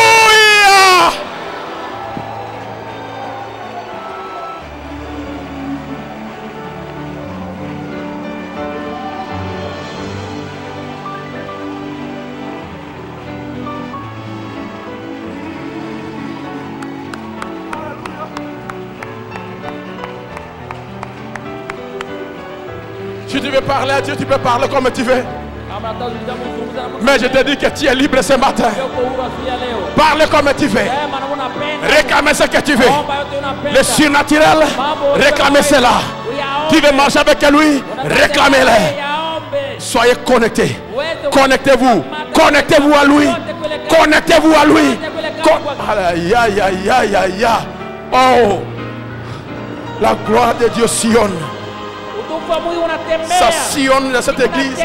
Si tu veux parler à Dieu, tu peux parler comme tu veux. Mais je te dis que tu es libre ce matin. Parle comme tu veux. Réclame ce que tu veux. Le surnaturel, réclamez cela. Tu veux marcher avec lui, réclamez-le. Soyez connectés. Connectez-vous. Connectez-vous à lui. Connectez-vous à lui. Aïe, aïe, aïe, aïe, aïe. Oh, la gloire de Dieu sillonne. Ça sillonne dans cette église.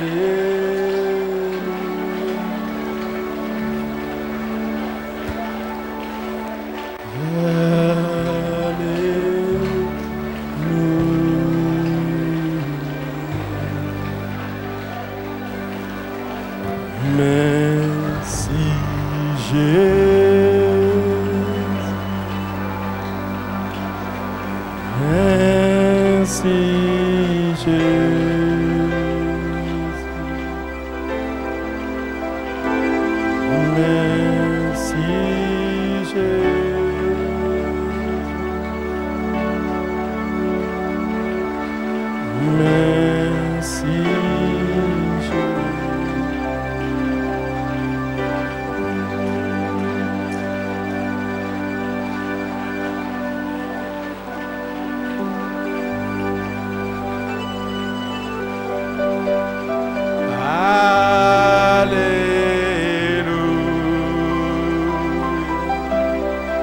Alléluia. Merci Jésus. Merci Jésus. Merci Jésus.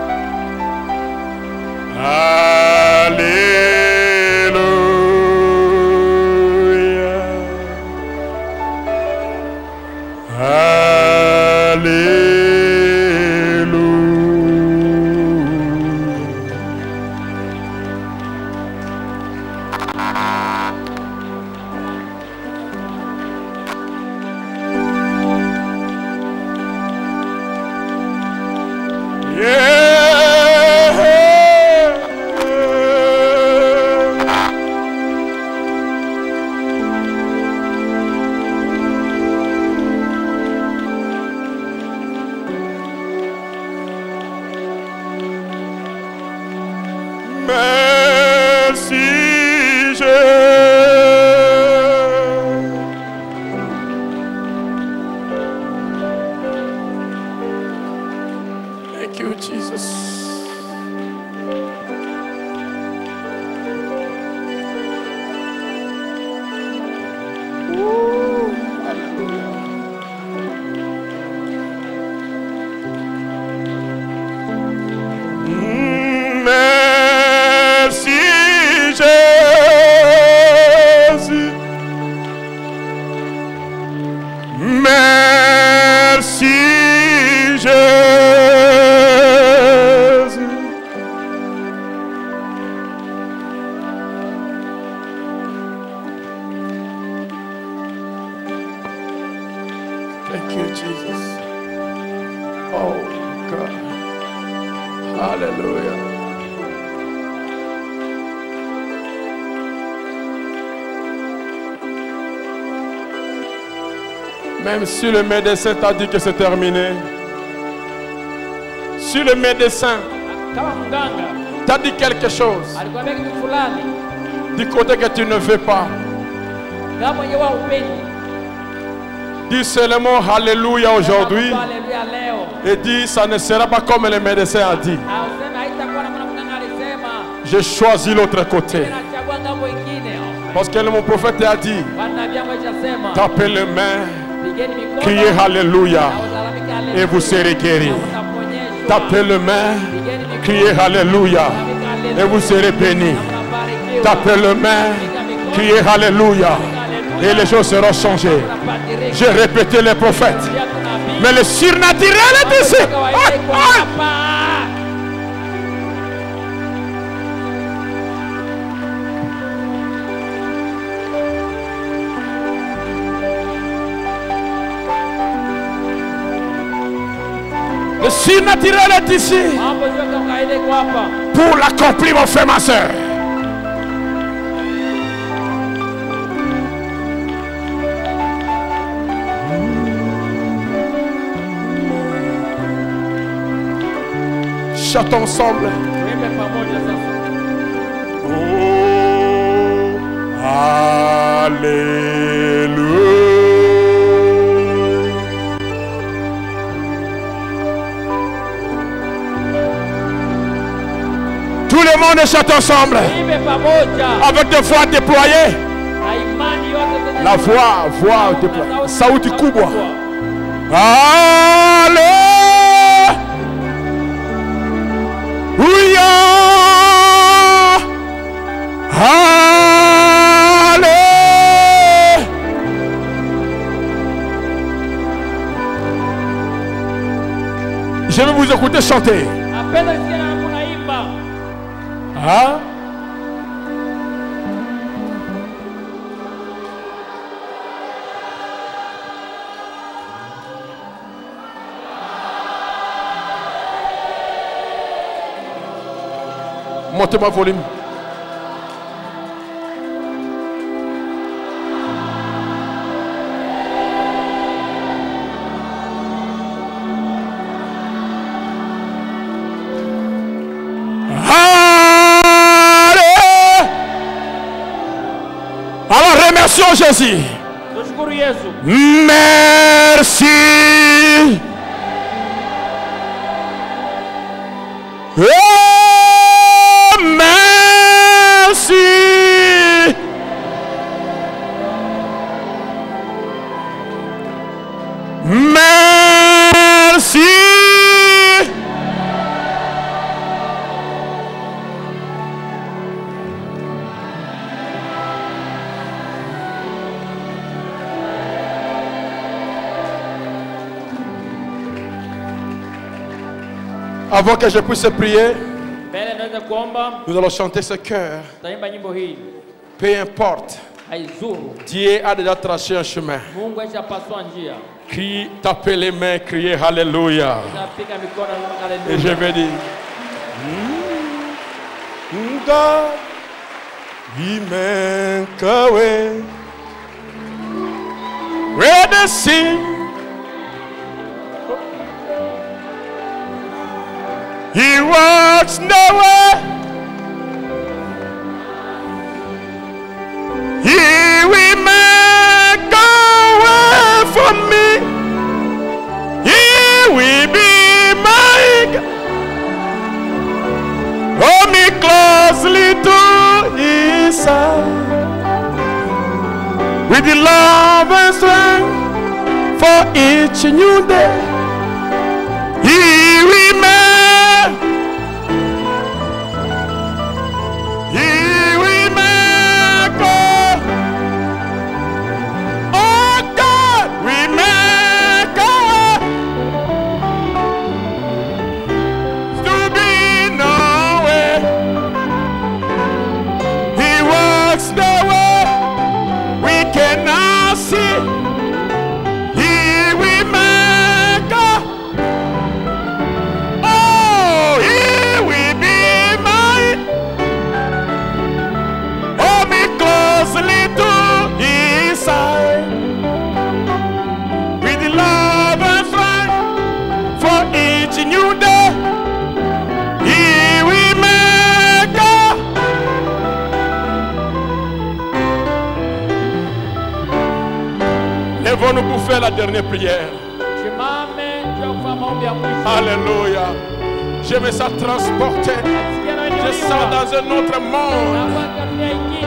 Merci Jésus. Thank you, Jesus. Ooh, hallelujah. Merci Jésus. Merci Jésus. Thank you, Jesus. Oh, God. Hallelujah. Même si le médecin t'a dit que c'est terminé, si le médecin t'a dit quelque chose du côté que tu ne veux pas, dis seulement Alléluia aujourd'hui et dis ça ne sera pas comme le médecin a dit. J'ai choisi l'autre côté. Parce que mon prophète a dit, tapez les mains, criez Alléluia et vous serez guéris. Tapez les mains, criez Alléluia et vous serez bénis. Tapez les mains, criez Alléluia et les choses seront changées. J'ai répété les prophètes, mais le surnaturel est ici. Le surnaturel est ici pour l'accomplir, mon frère, ma soeur. Chantons ensemble. Oh, Alléluia. Tout le monde chante ensemble avec des voix déployées. La voix déployée. Sauti kubwa. Alléluia. Alléluia. Je vais vous écouter chanter. Hein? Montez mon volume. Alors remercions Jésus. Merci. Oh, merci. Merci. Avant que je puisse prier, nous allons chanter ce cœur. Peu importe, Dieu a déjà tracé un chemin. Crie, tapez les mains, criez Alléluia. Et je vais dire, God, He make a way where the sea. He walks nowhere. He will make a way for me. He will be my God. Hold me closely to His side with the love and strength for each new day. He will make. Lèvons-nous pour faire la dernière prière. Alléluia. Je me sens transporté. Je sens dans un autre monde.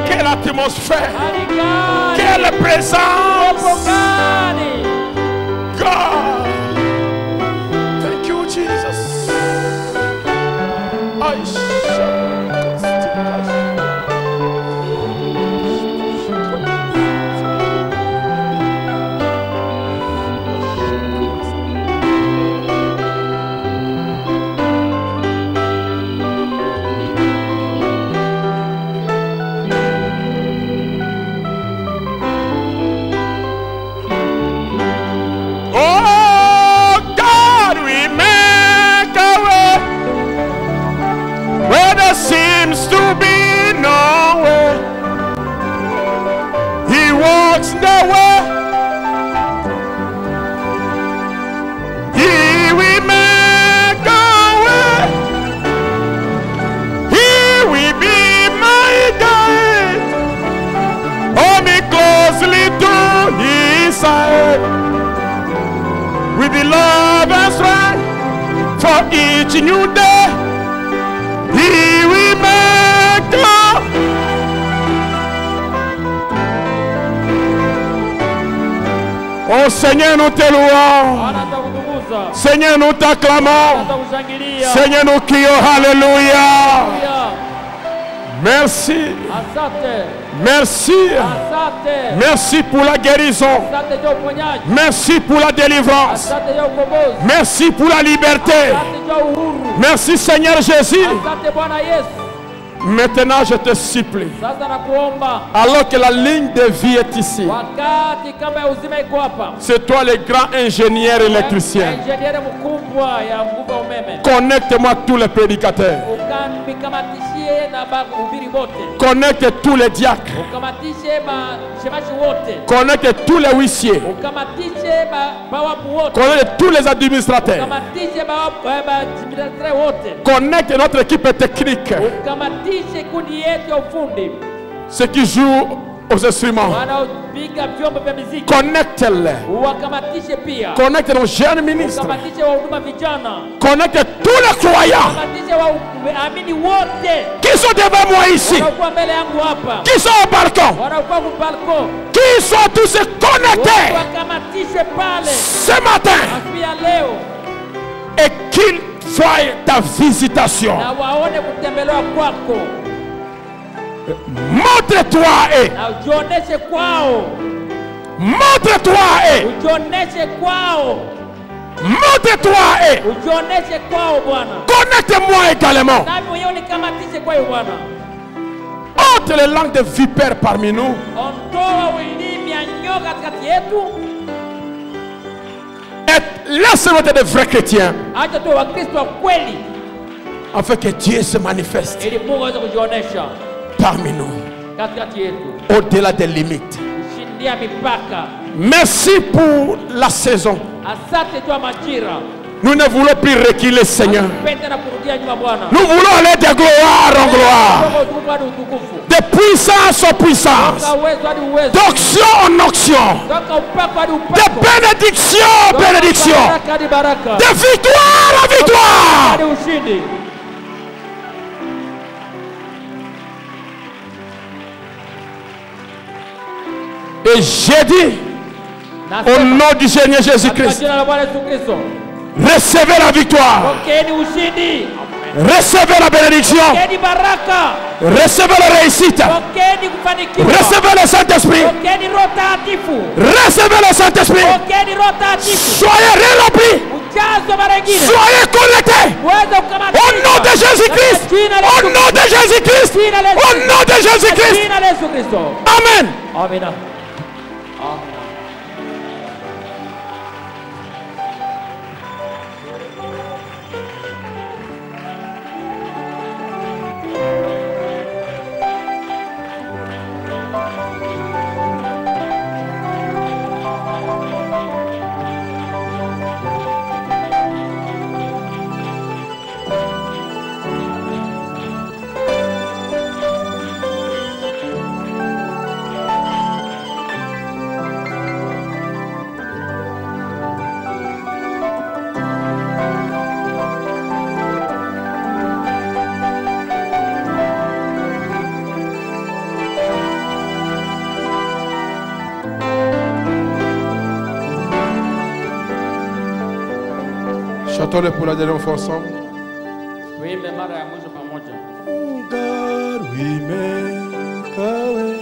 Quelle atmosphère. Quelle présence. God. Thank you, Jesus. Seems to be no way. He walks the way. He will make a way. He will be my guide. Hold me closely to His side with the love and strength for each new day. He will make up. Oh Seigneur, nous te louons. Seigneur, nous t'acclamons. Seigneur, nous crions Alléluia. Merci. Merci. Merci pour la guérison. Merci pour la délivrance. Merci pour la liberté. Merci Seigneur Jésus. Maintenant je te supplie, alors que la ligne de vie est ici, c'est toi le grand ingénieur électricien. Connecte-moi tous les prédicateurs. Connecte tous les diacres. Connecte tous les huissiers. Connecte tous les administrateurs. Connecte notre équipe technique. Ceux qui jouent aux instruments. Connecte-les. Connecte nos jeunes ministres. Connecte tous les croyants qui sont devant moi ici, qui sont au balcon, qui sont tous connectés ce matin, et qu'ils voient ta visitation. Montre-toi et montre-toi et montre-toi et connecte-moi également. Ôte les langues de vipères parmi nous. Et laisse-nous être de vrais chrétiens, afin que Dieu se manifeste parmi nous, au-delà des limites. Merci pour la saison. Nous ne voulons plus reculer, Seigneur. Nous voulons aller de gloire en gloire, de puissance en puissance, d'onction en onction, de bénédiction en bénédiction, de victoire en victoire. Et j'ai dit, au nom du Seigneur Jésus-Christ, recevez la victoire, recevez la bénédiction, recevez la réussite, recevez le Saint-Esprit, recevez le Saint-Esprit, soyez remplis, soyez connectés, au nom de Jésus-Christ, au nom de Jésus-Christ, au nom de Jésus-Christ. Amen. Amen. Chantons-le pour la dernière fois ensemble. Tuimbe mara ya mwisho pamoja. God, we make a way.